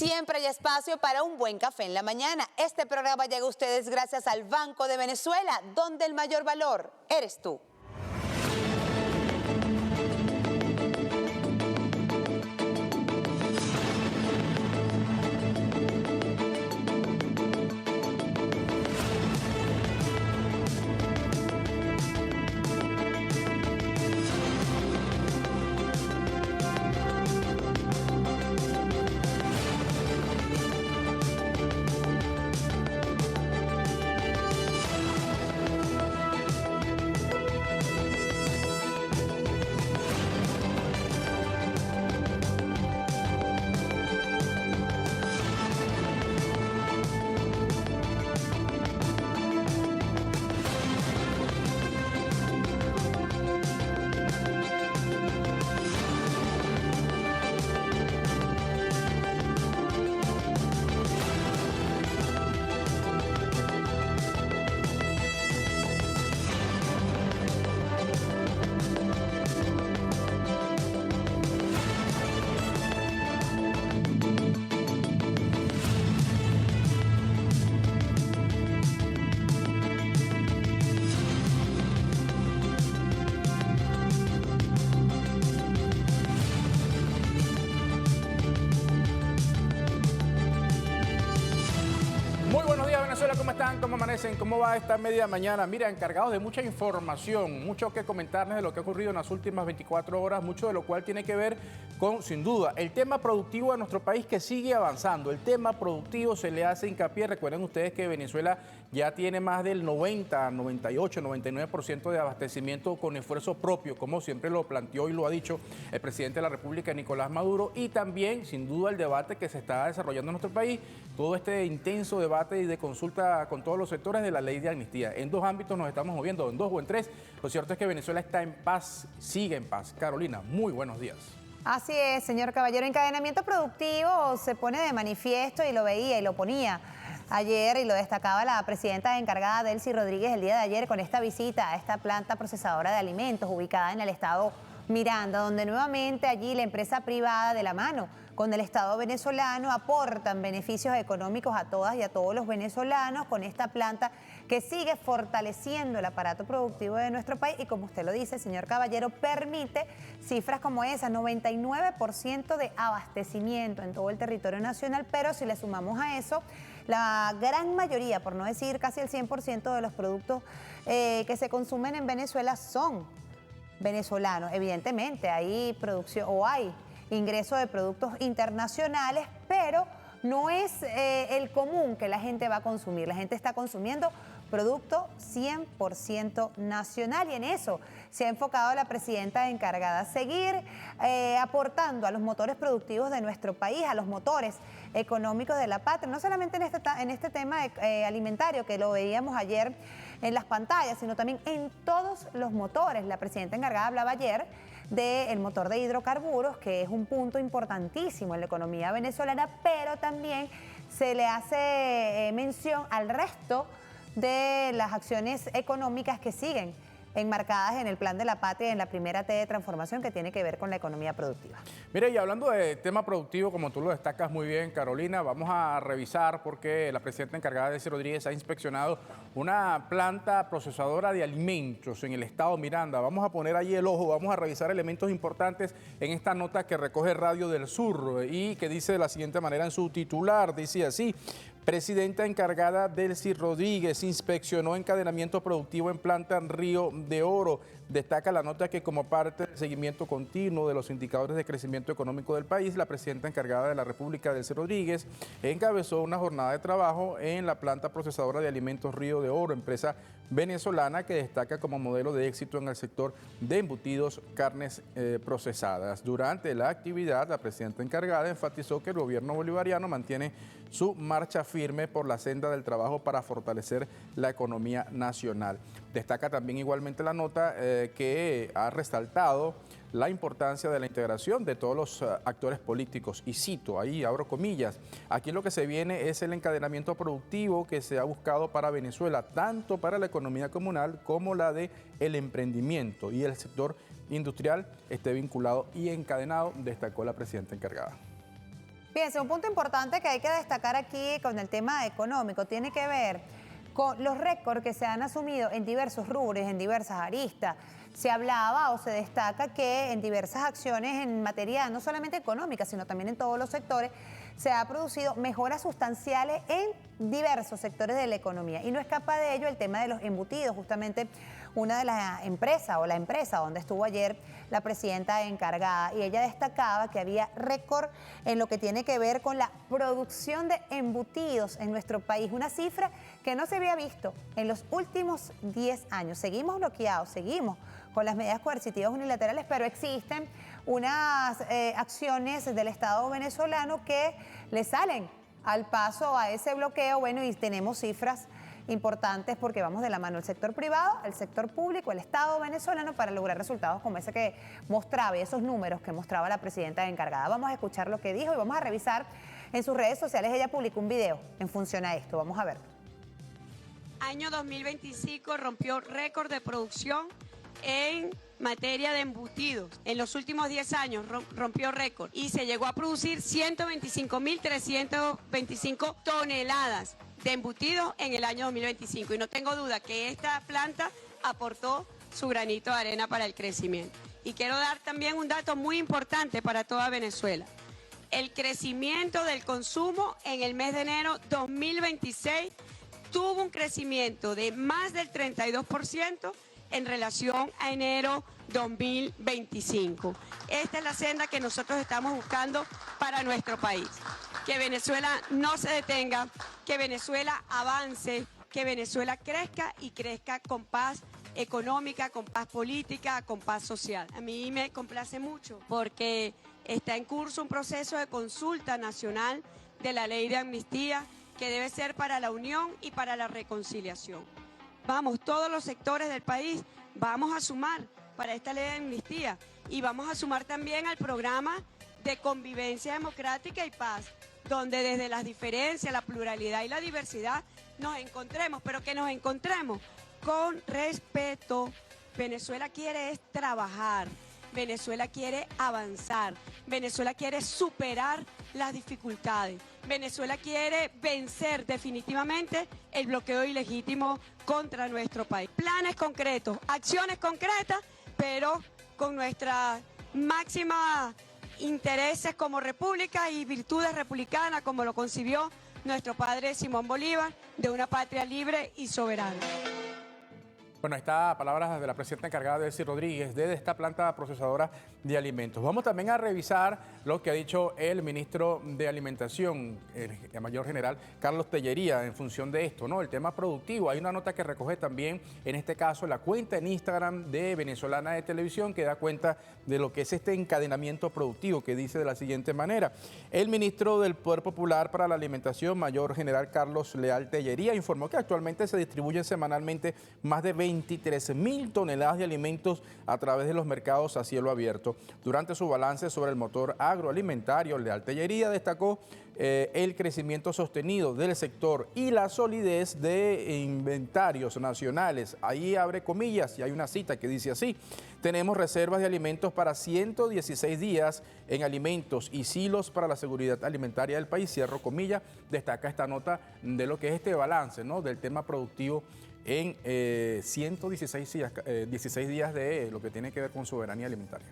Siempre hay espacio para un buen café en la mañana. Este programa llega a ustedes gracias al Banco de Venezuela, donde el mayor valor eres tú. ¿Cómo están? ¿Cómo amanecen? ¿Cómo va esta media mañana? Mira, encargados de mucha información, mucho que comentarles de lo que ha ocurrido en las últimas 24 horas, mucho de lo cual tiene que ver con, sin duda, el tema productivo de nuestro país que sigue avanzando. El tema productivo se le hace hincapié. Recuerden ustedes que Venezuela ya tiene más del 90, 98, 99% de abastecimiento con esfuerzo propio, como siempre lo planteó y lo ha dicho el presidente de la República, Nicolás Maduro, y también, sin duda, el debate que se está desarrollando en nuestro país, todo este intenso debate y de consulta con todos los sectores de la ley de amnistía. En dos ámbitos nos estamos moviendo, en dos o en tres. Lo cierto es que Venezuela está en paz, sigue en paz. Carolina, muy buenos días. Así es, señor Caballero. Encadenamiento productivo se pone de manifiesto y lo veía y lo ponía ayer y lo destacaba la presidenta encargada Delcy Rodríguez el día de ayer con esta visita a esta planta procesadora de alimentos ubicada en el estado Miranda, donde nuevamente allí la empresa privada de la mano con el Estado venezolano aportan beneficios económicos a todas y a todos los venezolanos con esta planta que sigue fortaleciendo el aparato productivo de nuestro país y, como usted lo dice, señor Caballero, permite cifras como esas, 99% de abastecimiento en todo el territorio nacional, pero si le sumamos a eso, la gran mayoría, por no decir casi el 100% de los productos que se consumen en Venezuela son venezolanos. Evidentemente hay producción o hay ingreso de productos internacionales, pero no es el común que la gente va a consumir. La gente está consumiendo producto 100% nacional y en eso se ha enfocado la presidenta encargada, seguir aportando a los motores productivos de nuestro país, a los motores económicos de la patria, no solamente en este tema alimentario que lo veíamos ayer en las pantallas, sino también en todos los motores. La presidenta encargada hablaba ayer del motor de hidrocarburos, que es un punto importantísimo en la economía venezolana, pero también se le hace mención al resto de las acciones económicas que siguen enmarcadas en el Plan de la Patria, en la primera T de transformación que tiene que ver con la economía productiva. Mire, y hablando de tema productivo, como tú lo destacas muy bien, Carolina, vamos a revisar porque la presidenta encargada Delcy Rodríguez ha inspeccionado una planta procesadora de alimentos en el estado Miranda. Vamos a poner ahí el ojo, vamos a revisar elementos importantes en esta nota que recoge Radio del Sur y que dice de la siguiente manera en su titular, dice así: presidenta encargada Delcy Rodríguez inspeccionó encadenamiento productivo en planta Río de Oro. Destaca la nota que como parte del seguimiento continuo de los indicadores de crecimiento económico del país, la presidenta encargada de la República, Delcy Rodríguez, encabezó una jornada de trabajo en la planta procesadora de alimentos Río de Oro, empresa venezolana que destaca como modelo de éxito en el sector de embutidos, carnes procesadas. Durante la actividad, la presidenta encargada enfatizó que el gobierno bolivariano mantiene su marcha firme por la senda del trabajo para fortalecer la economía nacional. Destaca también igualmente la nota que ha resaltado la importancia de la integración de todos los actores políticos. Y cito, ahí abro comillas, aquí lo que se viene es el encadenamiento productivo que se ha buscado para Venezuela, tanto para la economía comunal como la de el emprendimiento. Y el sector industrial esté vinculado y encadenado, destacó la presidenta encargada. Fíjense, un punto importante que hay que destacar aquí con el tema económico tiene que ver con los récords que se han asumido en diversos rubros, en diversas aristas. Se hablaba o se destaca que en diversas acciones en materia no solamente económica, sino también en todos los sectores, se ha producido mejoras sustanciales en diversos sectores de la economía. Y no escapa de ello el tema de los embutidos, justamente una de las empresas o la empresa donde estuvo ayer la presidenta encargada, y ella destacaba que había récord en lo que tiene que ver con la producción de embutidos en nuestro país, una cifra que no se había visto en los últimos 10 años. Seguimos bloqueados, seguimos con las medidas coercitivas unilaterales, pero existen unas acciones del Estado venezolano que le salen al paso a ese bloqueo, bueno, y tenemos cifras importantes porque vamos de la mano el sector privado, el sector público, el Estado venezolano para lograr resultados como ese que mostraba y esos números que mostraba la presidenta encargada. Vamos a escuchar lo que dijo y vamos a revisar en sus redes sociales. Ella publicó un video en función a esto. Vamos a ver. Año 2025 rompió récord de producción en materia de embutidos. En los últimos 10 años rompió récord y se llegó a producir 125.325 toneladas de embutidos en el año 2025. Y no tengo duda que esta planta aportó su granito de arena para el crecimiento. Y quiero dar también un dato muy importante para toda Venezuela. El crecimiento del consumo en el mes de enero 2026 tuvo un crecimiento de más del 32% en relación a enero 2025. Esta es la senda que nosotros estamos buscando para nuestro país. Que Venezuela no se detenga, que Venezuela avance, que Venezuela crezca y crezca con paz económica, con paz política, con paz social. A mí me complace mucho porque está en curso un proceso de consulta nacional de la ley de amnistía que debe ser para la unión y para la reconciliación. Vamos, todos los sectores del país, vamos a sumar para esta ley de amnistía y vamos a sumar también al programa de convivencia democrática y paz, donde desde las diferencias, la pluralidad y la diversidad nos encontremos, pero que nos encontremos con respeto. Venezuela quiere es trabajar, Venezuela quiere avanzar, Venezuela quiere superar las dificultades, Venezuela quiere vencer definitivamente el bloqueo ilegítimo contra nuestro país. Planes concretos, acciones concretas, pero con nuestra máxima intereses como república y virtudes republicanas como lo concibió nuestro padre Simón Bolívar, de una patria libre y soberana. Bueno, ahí está palabras de la presidenta encargada, Delcy Rodríguez, de esta planta procesadora de alimentos. Vamos también a revisar lo que ha dicho el ministro de Alimentación, el mayor general Carlos Tellería, en función de esto, ¿no? El tema productivo. Hay una nota que recoge también, en este caso, la cuenta en Instagram de Venezolana de Televisión, que da cuenta de lo que es este encadenamiento productivo, que dice de la siguiente manera. El ministro del Poder Popular para la Alimentación, mayor general Carlos Leal Tellería, informó que actualmente se distribuyen semanalmente más de 23.000 toneladas de alimentos a través de los mercados a cielo abierto. Durante su balance sobre el motor agroalimentario, Leal Tellería destacó el crecimiento sostenido del sector y la solidez de inventarios nacionales. Ahí abre comillas y hay una cita que dice así: tenemos reservas de alimentos para 116 días en alimentos y silos para la seguridad alimentaria del país. Cierro comillas. Destaca esta nota de lo que es este balance, ¿no?, del tema productivo en 116 días, 16 días de lo que tiene que ver con soberanía alimentaria.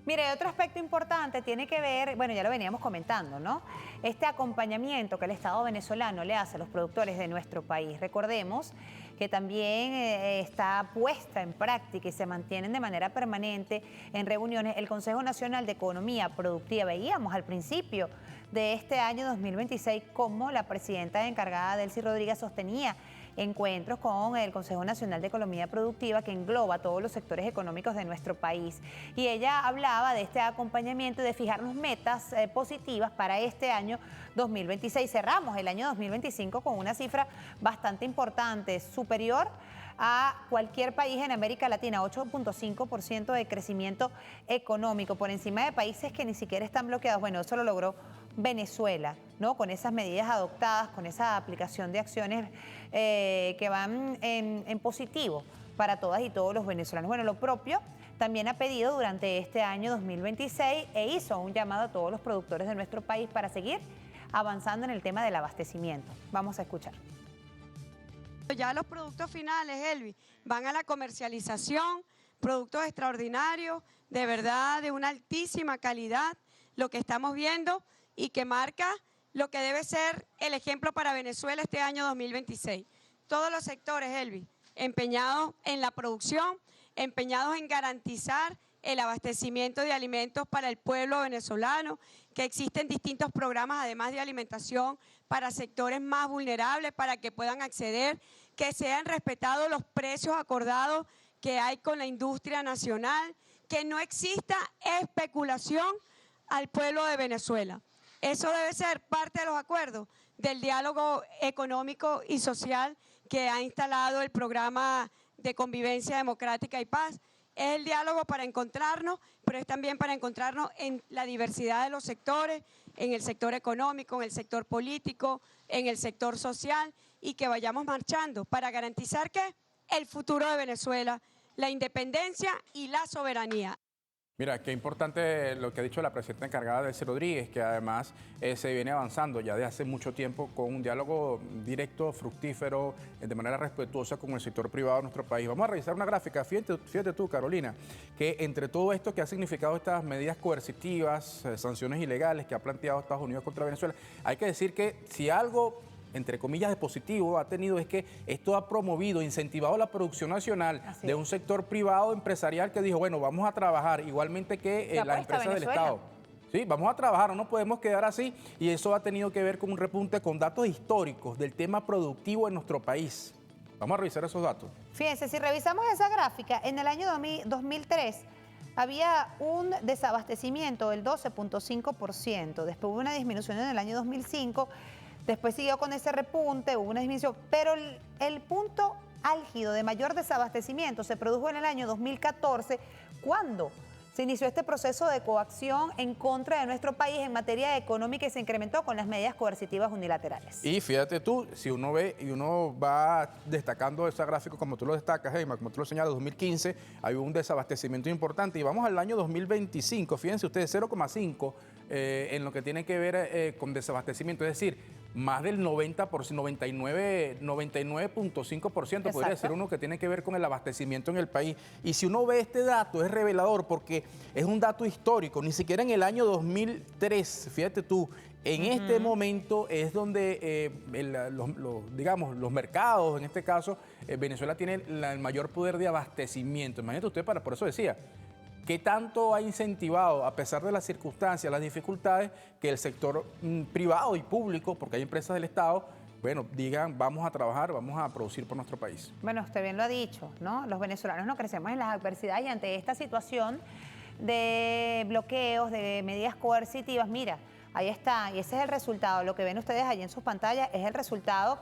Mire, otro aspecto importante tiene que ver, bueno, ya lo veníamos comentando, ¿no? Este acompañamiento que el Estado venezolano le hace a los productores de nuestro país. Recordemos que también está puesta en práctica y se mantienen de manera permanente en reuniones el Consejo Nacional de Economía Productiva. Veíamos al principio de este año 2026 cómo la presidenta encargada, Delcy Rodríguez, sostenía encuentros con el Consejo Nacional de Economía Productiva, que engloba todos los sectores económicos de nuestro país. Y ella hablaba de este acompañamiento, de fijarnos metas positivas para este año 2026. Cerramos el año 2025 con una cifra bastante importante, superior a cualquier país en América Latina, 8.5% de crecimiento económico, por encima de países que ni siquiera están bloqueados. Bueno, eso lo logró Venezuela, ¿no? Con esas medidas adoptadas, con esa aplicación de acciones que van en positivo para todas y todos los venezolanos. Bueno, lo propio también ha pedido durante este año 2026 e hizo un llamado a todos los productores de nuestro país para seguir avanzando en el tema del abastecimiento. Vamos a escuchar. Ya los productos finales, Elvi, van a la comercialización, productos extraordinarios, de verdad, de una altísima calidad, lo que estamos viendo y que marca lo que debe ser el ejemplo para Venezuela este año 2026. Todos los sectores, Elvi, empeñados en la producción, empeñados en garantizar el abastecimiento de alimentos para el pueblo venezolano, que existen distintos programas además de alimentación para sectores más vulnerables, para que puedan acceder, que sean respetados los precios acordados que hay con la industria nacional, que no exista especulación al pueblo de Venezuela. Eso debe ser parte de los acuerdos del diálogo económico y social que ha instalado el programa de convivencia democrática y paz. Es el diálogo para encontrarnos, pero es también para encontrarnos en la diversidad de los sectores, en el sector económico, en el sector político, en el sector social, y que vayamos marchando para garantizar que el futuro de Venezuela, la independencia y la soberanía. Mira, qué importante lo que ha dicho la presidenta encargada, Delcy Rodríguez, que además se viene avanzando ya de hace mucho tiempo con un diálogo directo, fructífero, de manera respetuosa con el sector privado de nuestro país. Vamos a revisar una gráfica. Fíjate tú, Carolina, que entre todo esto que ha significado estas medidas coercitivas, sanciones ilegales que ha planteado Estados Unidos contra Venezuela, hay que decir que si algo, entre comillas, de positivo ha tenido es que esto ha promovido, incentivado la producción nacional de un sector privado empresarial que dijo, bueno, vamos a trabajar igualmente que las empresas del Estado. Sí, vamos a trabajar, no nos podemos quedar así, y eso ha tenido que ver con un repunte con datos históricos del tema productivo en nuestro país. Vamos a revisar esos datos. Fíjense, si revisamos esa gráfica, en el año 2003 había un desabastecimiento del 12.5%, después hubo una disminución en el año 2005, después siguió con ese repunte, hubo una disminución, pero el punto álgido de mayor desabastecimiento se produjo en el año 2014, cuando se inició este proceso de coacción en contra de nuestro país en materia económica y se incrementó con las medidas coercitivas unilaterales. Y fíjate tú, si uno ve y uno va destacando ese gráfico como tú lo destacas, Heima, como tú lo señalas, 2015, hay un desabastecimiento importante y vamos al año 2025, fíjense ustedes, 0,5 en lo que tiene que ver con desabastecimiento, es decir, más del 90%, 99.5% podría ser uno que tiene que ver con el abastecimiento en el país. Y si uno ve este dato, es revelador porque es un dato histórico, ni siquiera en el año 2003, fíjate tú, en este momento es donde, digamos, los mercados, en este caso, Venezuela tiene el mayor poder de abastecimiento. Imagínate usted, por eso decía, ¿qué tanto ha incentivado, a pesar de las circunstancias, las dificultades, que el sector privado y público, porque hay empresas del Estado, bueno, digan, vamos a trabajar, vamos a producir por nuestro país? Bueno, usted bien lo ha dicho, ¿no? Los venezolanos no crecemos en las adversidades y ante esta situación de bloqueos, de medidas coercitivas, mira, ahí está, y ese es el resultado. Lo que ven ustedes allí en sus pantallas es el resultado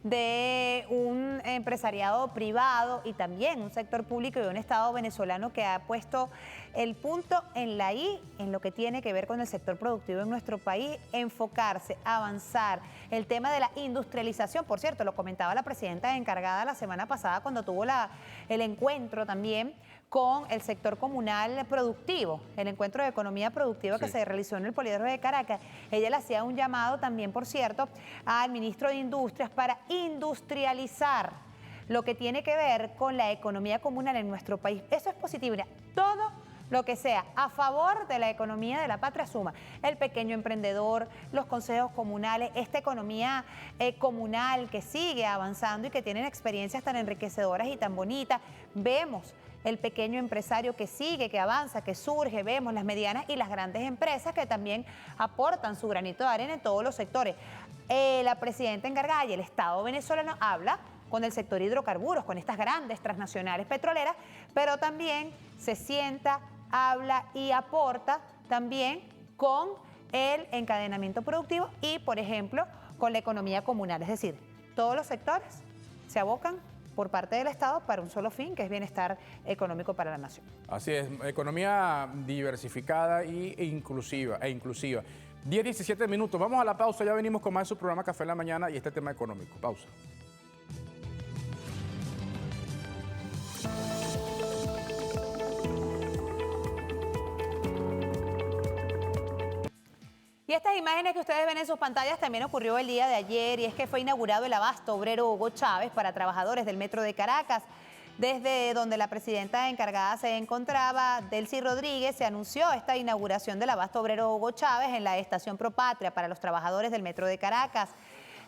de un empresariado privado y también un sector público y un Estado venezolano que ha puesto el punto en la I en lo que tiene que ver con el sector productivo en nuestro país, enfocarse, avanzar. El tema de la industrialización, por cierto, lo comentaba la presidenta encargada la semana pasada cuando tuvo el encuentro también con el sector comunal productivo, el encuentro de economía productiva que se realizó en el Poliedro de Caracas. Ella le hacía un llamado también, por cierto, al ministro de Industrias para industrializar lo que tiene que ver con la economía comunal en nuestro país. Eso es positivo. Mira, todo lo que sea a favor de la economía de la patria suma. El pequeño emprendedor, los consejos comunales, esta economía comunal que sigue avanzando y que tienen experiencias tan enriquecedoras y tan bonitas. Vemos el pequeño empresario que sigue, que avanza, que surge, vemos las medianas y las grandes empresas que también aportan su granito de arena en todos los sectores. La presidenta encargada y el Estado venezolano habla con el sector hidrocarburos, con estas grandes transnacionales petroleras, pero también se sienta, habla y aporta también con el encadenamiento productivo y, por ejemplo, con la economía comunal. Es decir, todos los sectores se abocan por parte del Estado para un solo fin, que es bienestar económico para la nación. Así es, economía diversificada e inclusiva. 10:17 minutos, vamos a la pausa, ya venimos con más de su programa Café en la Mañana y este tema económico. Pausa. Y estas imágenes que ustedes ven en sus pantallas también ocurrió el día de ayer, y es que fue inaugurado el abasto obrero Hugo Chávez para trabajadores del Metro de Caracas. Desde donde la presidenta encargada se encontraba, Delcy Rodríguez, se anunció esta inauguración del abasto obrero Hugo Chávez en la estación Propatria para los trabajadores del Metro de Caracas.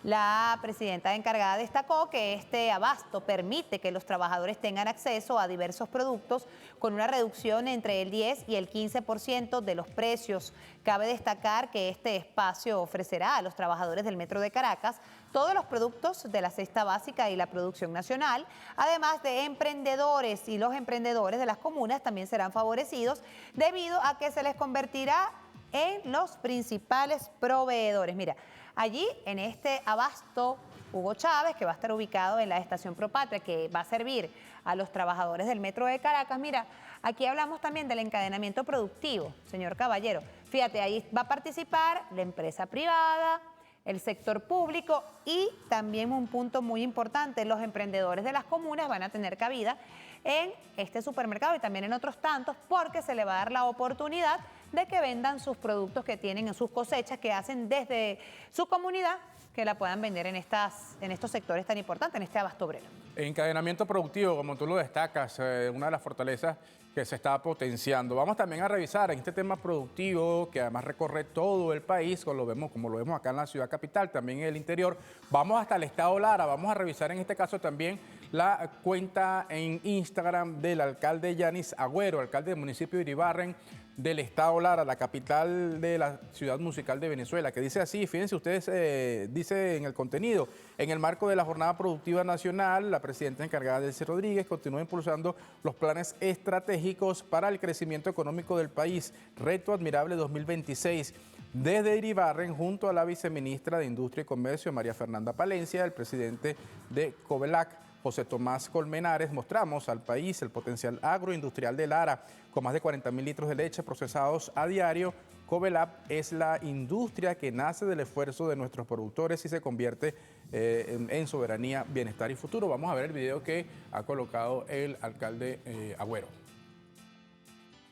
La presidenta encargada destacó que este abasto permite que los trabajadores tengan acceso a diversos productos con una reducción entre el 10 y el 15% de los precios. Cabe destacar que este espacio ofrecerá a los trabajadores del Metro de Caracas todos los productos de la cesta básica y la producción nacional, además de emprendedores, y los emprendedores de las comunas también serán favorecidos debido a que se les convertirá en los principales proveedores. Mira, allí en este abasto Hugo Chávez, que va a estar ubicado en la estación Propatria, que va a servir a los trabajadores del Metro de Caracas. Mira, aquí hablamos también del encadenamiento productivo, señor Caballero. Fíjate, ahí va a participar la empresa privada, el sector público y también un punto muy importante, los emprendedores de las comunas van a tener cabida en este supermercado y también en otros tantos, porque se le va a dar la oportunidad de que vendan sus productos que tienen en sus cosechas, que hacen desde su comunidad, que la puedan vender en estos sectores tan importantes, en este abasto obrero. Encadenamiento productivo, como tú lo destacas, una de las fortalezas que se está potenciando. Vamos también a revisar en este tema productivo, que además recorre todo el país, como lo vemos acá en la ciudad capital, también en el interior. Vamos hasta el estado Lara, vamos a revisar en este caso también la cuenta en Instagram del alcalde Yanis Agüero, alcalde del municipio de Iribarren, del estado Lara, la capital de la ciudad musical de Venezuela, que dice así, fíjense ustedes, dice en el contenido: en el marco de la Jornada Productiva Nacional, la presidenta encargada, Delcy Rodríguez, continúa impulsando los planes estratégicos para el crecimiento económico del país, Reto Admirable 2026. Desde Iribarren, junto a la viceministra de Industria y Comercio, María Fernanda Palencia, el presidente de Covelac, José Tomás Colmenares, mostramos al país el potencial agroindustrial de Lara, con más de 40.000 litros de leche procesados a diario. Covelac es la industria que nace del esfuerzo de nuestros productores y se convierte en soberanía, bienestar y futuro. Vamos a ver el video que ha colocado el alcalde Agüero.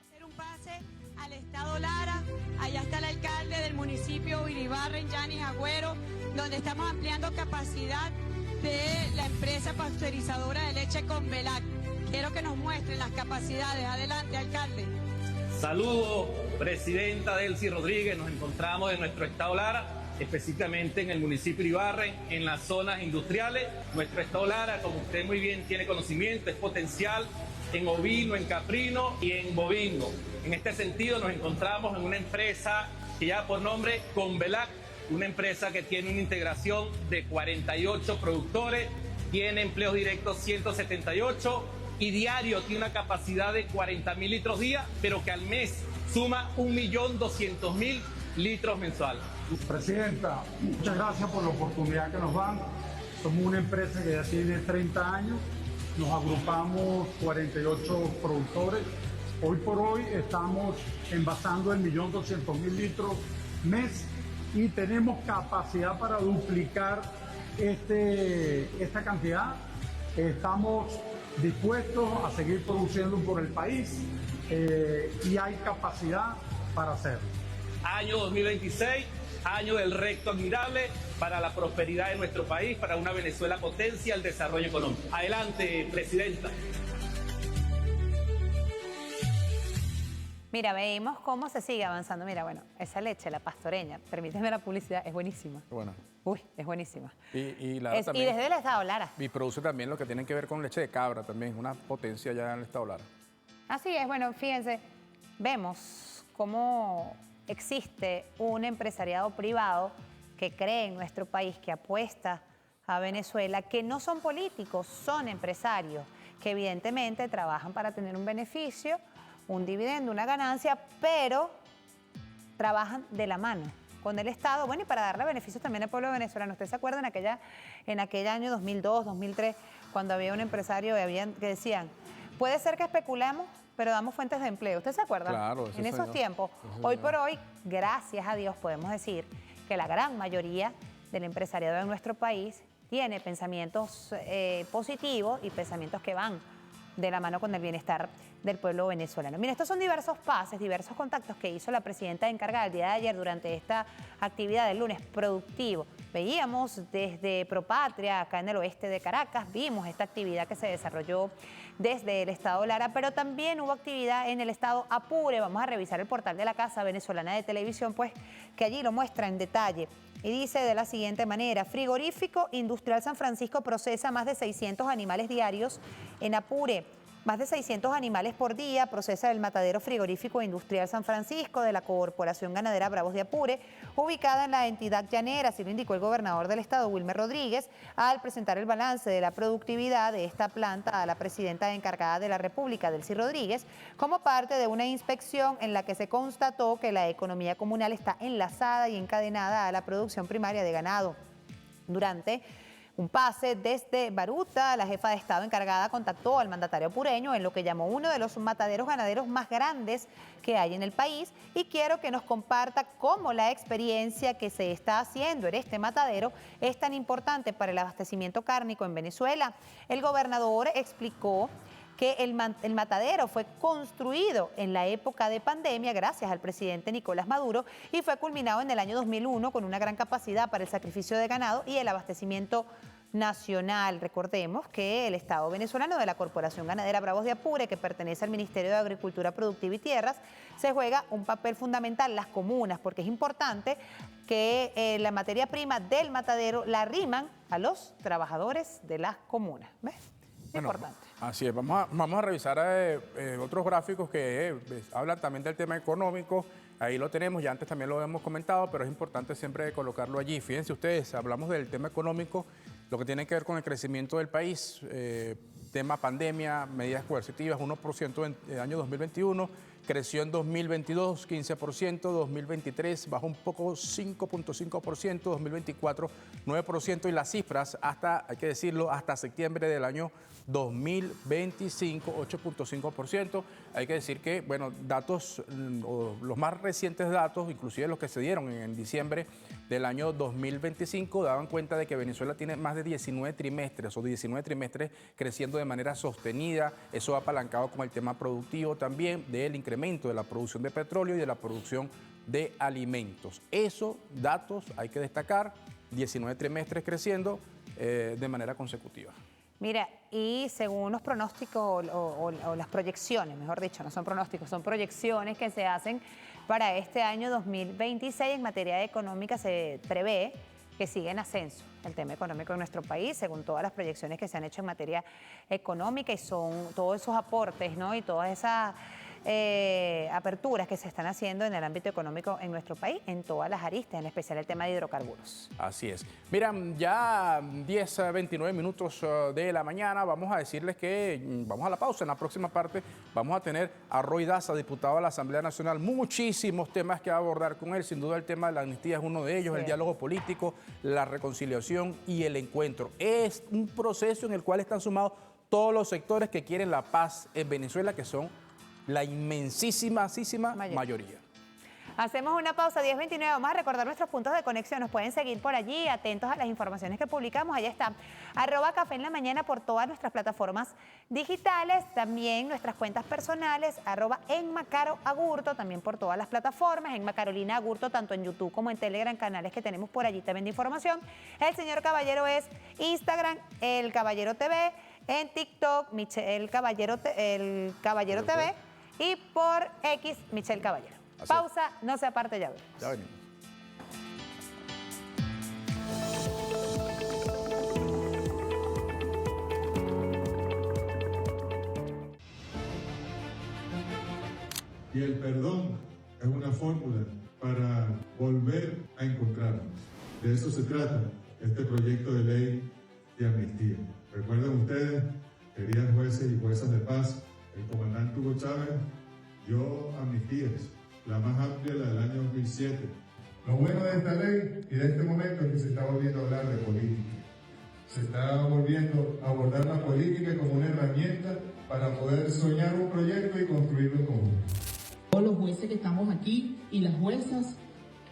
Hacer un pase al estado Lara, allá está el alcalde del municipio Iribarren, Yanis Agüero, donde estamos ampliando capacidad de la empresa pasteurizadora de leche Covelac. Quiero que nos muestren las capacidades. Adelante, alcalde. Saludos, presidenta Delcy Rodríguez. Nos encontramos en nuestro estado Lara, específicamente en el municipio de Iribarren, en las zonas industriales. Nuestro estado Lara, como usted muy bien tiene conocimiento, es potencial en ovino, en caprino y en bovino. En este sentido nos encontramos en una empresa que lleva por nombre Covelac, una empresa que tiene una integración de 48 productores, tiene empleos directos 178 y diario tiene una capacidad de 40.000 litros día, pero que al mes suma 1.200.000 litros mensuales. Presidenta, muchas gracias por la oportunidad que nos dan. Somos una empresa que ya tiene 30 años, nos agrupamos 48 productores. Hoy por hoy estamos envasando el 1.200.000 litros mes y tenemos capacidad para duplicar esta cantidad. Estamos dispuestos a seguir produciendo por el país y hay capacidad para hacerlo. Año 2026, año del Reto Admirable para la prosperidad de nuestro país, para una Venezuela potencia, el desarrollo económico. Adelante, presidenta. Mira, veamos cómo se sigue avanzando. Mira, bueno, esa leche, la pastoreña, permíteme la publicidad, es buenísima. Bueno. Uy, es buenísima. Y desde el estado Lara. Y produce también lo que tiene que ver con leche de cabra también, una potencia ya en el estado Lara. Así es, bueno, fíjense, vemos cómo existe un empresariado privado que cree en nuestro país, que apuesta a Venezuela, que no son políticos, son empresarios, que evidentemente trabajan para tener un beneficio, un dividendo, una ganancia, pero trabajan de la mano con el Estado, bueno, y para darle beneficios también al pueblo venezolano. ¿Usted se acuerda en aquel año 2002, 2003, cuando había un empresario que decían, puede ser que especulemos, pero damos fuentes de empleo? ¿Usted se acuerda? Claro, en esos tiempos. Hoy por hoy, gracias a Dios, podemos decir que la gran mayoría del empresariado de nuestro país tiene pensamientos positivos y pensamientos que van de la mano con el bienestar del pueblo venezolano. Mira, estos son diversos pases, diversos contactos que hizo la presidenta encargada el día de ayer durante esta actividad del lunes productivo. Veíamos desde Propatria, acá en el oeste de Caracas, vimos esta actividad que se desarrolló desde el estado Lara, pero también hubo actividad en el estado Apure. Vamos a revisar el portal de la Casa Venezolana de Televisión, pues que allí lo muestra en detalle. Y dice de la siguiente manera: Frigorífico Industrial San Francisco procesa más de 600 animales diarios en Apure. Más de 600 animales por día procesa el matadero frigorífico industrial San Francisco de la Corporación Ganadera Bravos de Apure, ubicada en la entidad llanera, así lo indicó el gobernador del estado, Wilmer Rodríguez, al presentar el balance de la productividad de esta planta a la presidenta encargada de la República, Delcy Rodríguez, como parte de una inspección en la que se constató que la economía comunal está enlazada y encadenada a la producción primaria de ganado. Durante un pase desde Baruta, la jefa de Estado encargada contactó al mandatario apureño en lo que llamó uno de los mataderos ganaderos más grandes que hay en el país, y quiero que nos comparta cómo la experiencia que se está haciendo en este matadero es tan importante para el abastecimiento cárnico en Venezuela. El gobernador explicó que el matadero fue construido en la época de pandemia gracias al presidente Nicolás Maduro y fue culminado en el año 2001 con una gran capacidad para el sacrificio de ganado y el abastecimiento nacional. Recordemos que el Estado venezolano de la Corporación Ganadera Bravos de Apure, que pertenece al Ministerio de Agricultura Productiva y Tierras, se juega un papel fundamental las comunas, porque es importante que la materia prima del matadero la arriman a los trabajadores de las comunas. ¿Ves? Bueno, Importante. Así es, vamos a revisar otros gráficos que hablan también del tema económico. Ahí lo tenemos, ya antes también lo hemos comentado, pero es importante siempre colocarlo allí. Fíjense ustedes, hablamos del tema económico, lo que tiene que ver con el crecimiento del país, tema pandemia, medidas coercitivas, 1% en el año 2021, creció en 2022, 15%, 2023 bajó un poco, 5.5%, 2024, 9%, y las cifras hasta, hay que decirlo, hasta septiembre del año 2025, 8.5%. Hay que decir que, bueno, datos, los más recientes datos, inclusive los que se dieron en diciembre del año 2025, daban cuenta de que Venezuela tiene más de 19 trimestres creciendo de manera sostenida. Eso va apalancado con el tema productivo también, del incremento de la producción de petróleo y de la producción de alimentos. Esos datos hay que destacar, 19 trimestres creciendo de manera consecutiva. Mira, y según los pronósticos o las proyecciones, mejor dicho, no son pronósticos, son proyecciones que se hacen para este año 2026 en materia económica, se prevé que sigue en ascenso el tema económico en nuestro país, según todas las proyecciones que se han hecho en materia económica, y son todos esos aportes, ¿no? Y todas esas aperturas que se están haciendo en el ámbito económico en nuestro país, en todas las aristas, en especial el tema de hidrocarburos. Así es. Mira, ya 10:29 minutos de la mañana, vamos a decirles que vamos a la pausa. En la próxima parte vamos a tener a Roy Daza, diputado de la Asamblea Nacional. Muchísimos temas que abordar con él. Sin duda el tema de la amnistía es uno de ellos, sí. El diálogo político, la reconciliación y el encuentro. Es un proceso en el cual están sumados todos los sectores que quieren la paz en Venezuela, que son la inmensísima mayoría. Hacemos una pausa, 10:29. Vamos a recordar nuestros puntos de conexión. Nos pueden seguir por allí, atentos a las informaciones que publicamos. Allá está, @Café en la Mañana por todas nuestras plataformas digitales. También nuestras cuentas personales, @EnmaCaroAgurto, también por todas las plataformas. Enmacarolina Agurto, tanto en YouTube como en Telegram, canales que tenemos por allí también de información. El señor Caballero es Instagram, El Caballero TV, en TikTok, El Caballero TV, y por X, Michelle Caballero. Así. Pausa, no se aparte, ya venimos. Ya venimos. Y el perdón es una fórmula para volver a encontrarnos. De eso se trata este proyecto de ley de amnistía. Recuerden ustedes, queridos jueces y juezas de paz, el comandante Hugo Chávez dio amnistías, la más amplia, la del año 2007. Lo bueno de esta ley y de este momento es que se está volviendo a hablar de política. Se está volviendo a abordar la política como una herramienta para poder soñar un proyecto y construirlo en conjunto. Todos los jueces que estamos aquí y las juezas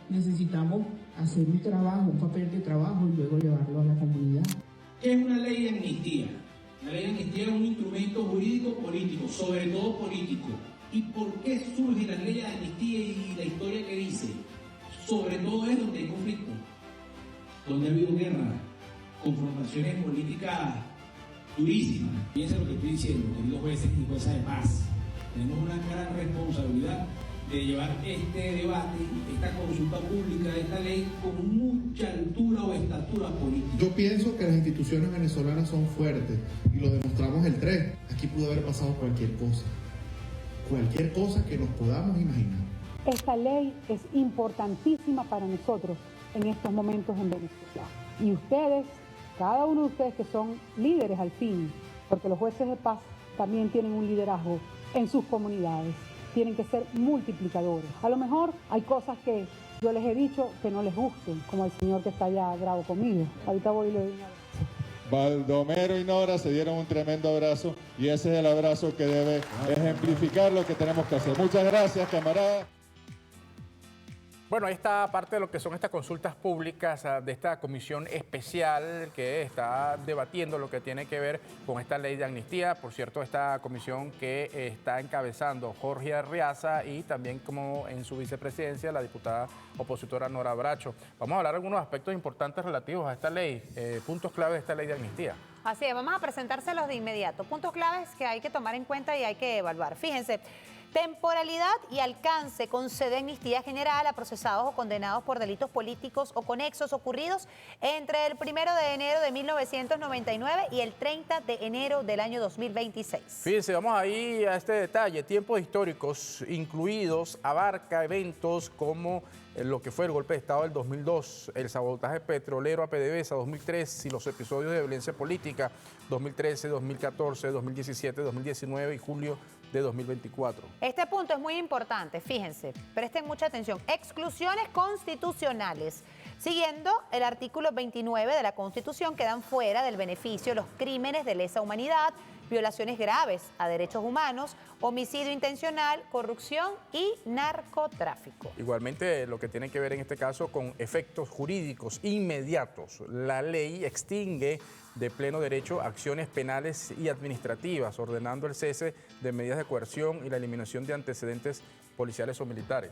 necesitamos hacer un trabajo, un papel de trabajo y luego llevarlo a la comunidad. ¿Qué es una ley de amnistía? La ley de amnistía es un instrumento jurídico político, sobre todo político. ¿Y por qué surge la ley de amnistía y la historia que dice? Sobre todo es donde hay conflicto, donde ha habido guerra, confrontaciones políticas durísimas. Fíjense lo que estoy diciendo, queridos jueces y juezas de paz. Tenemos una gran responsabilidad de llevar este debate, esta consulta pública de esta ley con mucha altura o estatura política. Yo pienso que las instituciones venezolanas son fuertes y lo demostramos el 3. Aquí pudo haber pasado cualquier cosa que nos podamos imaginar. Esta ley es importantísima para nosotros en estos momentos en Venezuela. Y ustedes, cada uno de ustedes que son líderes al fin, porque los jueces de paz también tienen un liderazgo en sus comunidades, tienen que ser multiplicadores. A lo mejor hay cosas que yo les he dicho que no les gusten, como el señor que está allá bravo conmigo. Ahorita voy y le doy un abrazo. Baldomero y Nora se dieron un tremendo abrazo y ese es el abrazo que debe ejemplificar lo que tenemos que hacer. Muchas gracias, camarada. Bueno, ahí está parte de lo que son estas consultas públicas de esta comisión especial que está debatiendo lo que tiene que ver con esta ley de amnistía. Por cierto, esta comisión que está encabezando Jorge Arriaza y también como en su vicepresidencia la diputada opositora Nora Bracho. Vamos a hablar de algunos aspectos importantes relativos a esta ley, puntos clave de esta ley de amnistía. Así es, vamos a presentárselos de inmediato. Puntos claves que hay que tomar en cuenta y hay que evaluar. Fíjense. Temporalidad y alcance concede amnistía general a procesados o condenados por delitos políticos o conexos ocurridos entre el 1 de enero de 1999 y el 30 de enero del año 2026. Fíjense, vamos ahí a este detalle. Tiempos históricos incluidos abarca eventos como lo que fue el golpe de Estado del 2002, el sabotaje petrolero a PDVSA 2003 y los episodios de violencia política 2013, 2014, 2017, 2019 y julio de 2024. Este punto es muy importante, fíjense, presten mucha atención. Exclusiones constitucionales. Siguiendo el artículo 29 de la Constitución, quedan fuera del beneficio los crímenes de lesa humanidad, violaciones graves a derechos humanos, homicidio intencional, corrupción y narcotráfico. Igualmente, lo que tiene que ver en este caso con efectos jurídicos inmediatos. La ley extingue de pleno derecho acciones penales y administrativas, ordenando el cese de medidas de coerción y la eliminación de antecedentes policiales o militares.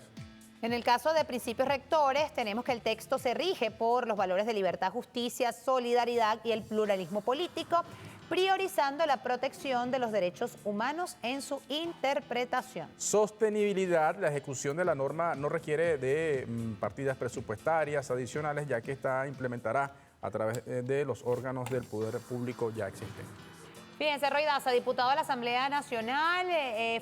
En el caso de principios rectores, tenemos que el texto se rige por los valores de libertad, justicia, solidaridad y el pluralismo político, priorizando la protección de los derechos humanos en su interpretación. Sostenibilidad. La ejecución de la norma no requiere de partidas presupuestarias adicionales, ya que esta implementará a través de los órganos del poder público ya existentes. Fíjense, Roy Daza, diputado de la Asamblea Nacional,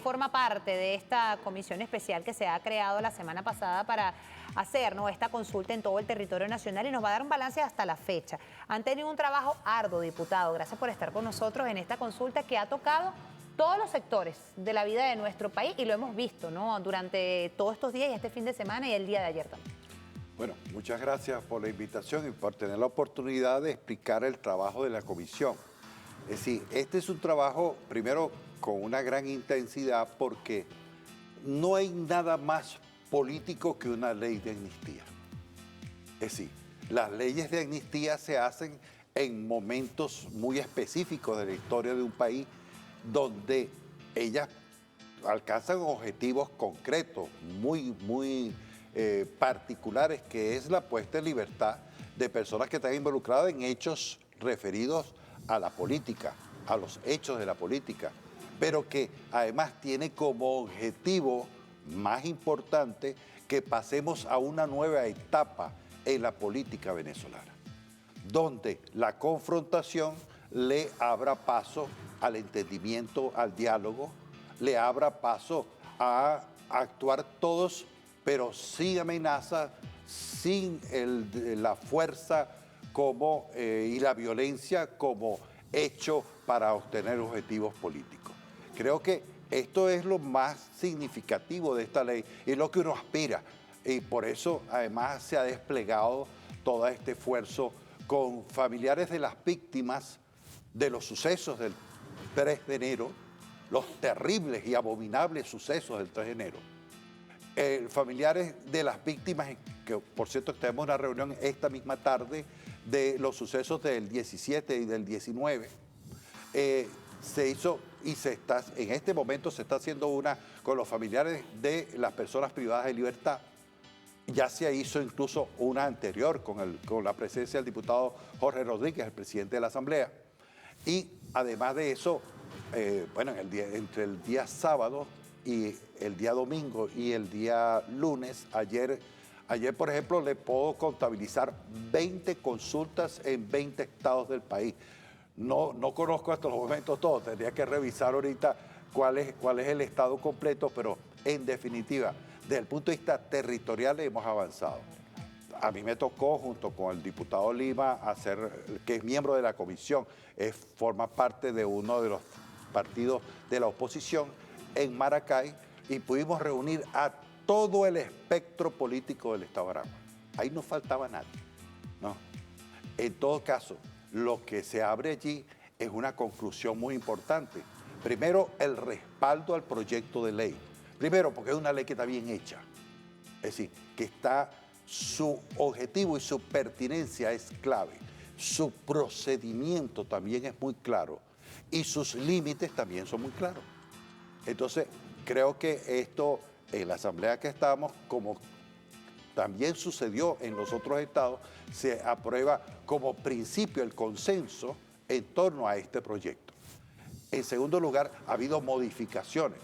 forma parte de esta comisión especial que se ha creado la semana pasada para hacer esta consulta en todo el territorio nacional y nos va a dar un balance hasta la fecha. Han tenido un trabajo arduo, diputado. Gracias por estar con nosotros en esta consulta que ha tocado todos los sectores de la vida de nuestro país y lo hemos visto durante todos estos días y este fin de semana y el día de ayer también. Bueno, muchas gracias por la invitación y por tener la oportunidad de explicar el trabajo de la comisión. Es decir, este es un trabajo, primero, con una gran intensidad porque no hay nada más político que una ley de amnistía. Es decir, las leyes de amnistía se hacen en momentos muy específicos de la historia de un país donde ellas alcanzan objetivos concretos, muy particulares, que es la puesta en libertad de personas que están involucradas en hechos referidos a la política, a los hechos de la política, pero que además tiene como objetivo más importante que pasemos a una nueva etapa en la política venezolana, donde la confrontación le abra paso al entendimiento, al diálogo, le abra paso a actuar todos, pero sin amenaza, sin la fuerza y la violencia como hecho para obtener objetivos políticos. Creo que esto es lo más significativo de esta ley y lo que uno aspira. Y por eso, además, se ha desplegado todo este esfuerzo con familiares de las víctimas de los sucesos del 3 de enero, los terribles y abominables sucesos del 3 de enero. Familiares de las víctimas, que por cierto tenemos una reunión esta misma tarde de los sucesos del 17 y del 19, se hizo y en este momento se está haciendo una con los familiares de las personas privadas de libertad. Ya se hizo incluso una anterior con la presencia del diputado Jorge Rodríguez, el presidente de la Asamblea. Y además de eso, bueno, entre el día sábado y el día domingo y el día lunes, ayer, por ejemplo, le puedo contabilizar 20 consultas en 20 estados del país. No conozco hasta los momentos todos, tendría que revisar ahorita cuál es el estado completo, pero en definitiva, desde el punto de vista territorial hemos avanzado. A mí me tocó, junto con el diputado Lima, que es miembro de la comisión, forma parte de uno de los partidos de la oposición en Maracay, y pudimos reunir a todo el espectro político del Estado de Aragua. Ahí no faltaba nadie, ¿no? En todo caso, lo que se abre allí es una conclusión muy importante. Primero, el respaldo al proyecto de ley. Primero, porque es una ley que está bien hecha. Es decir, que su objetivo y su pertinencia es clave. Su procedimiento también es muy claro. Y sus límites también son muy claros. Entonces, creo que esto, en la asamblea que estamos, como también sucedió en los otros estados, se aprueba como principio el consenso en torno a este proyecto. En segundo lugar, ha habido modificaciones.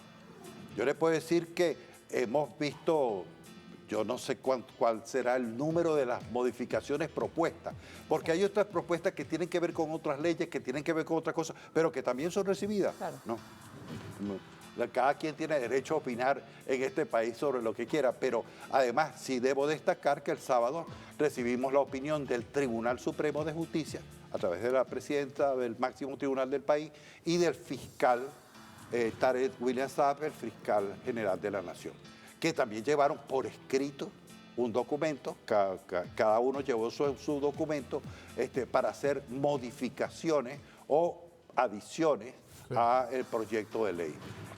Yo le puedo decir que hemos visto, yo no sé cuál será el número de las modificaciones propuestas, porque hay otras propuestas que tienen que ver con otras leyes, que tienen que ver con otras cosas, pero que también son recibidas. Claro. No. Cada quien tiene derecho a opinar en este país sobre lo que quiera, pero además sí debo destacar que el sábado recibimos la opinión del Tribunal Supremo de Justicia, a través de la presidenta del máximo tribunal del país, y del fiscal Tarek William Saab, el fiscal general de la Nación, que también llevaron por escrito un documento, cada uno llevó su documento para hacer modificaciones o adiciones al proyecto de ley.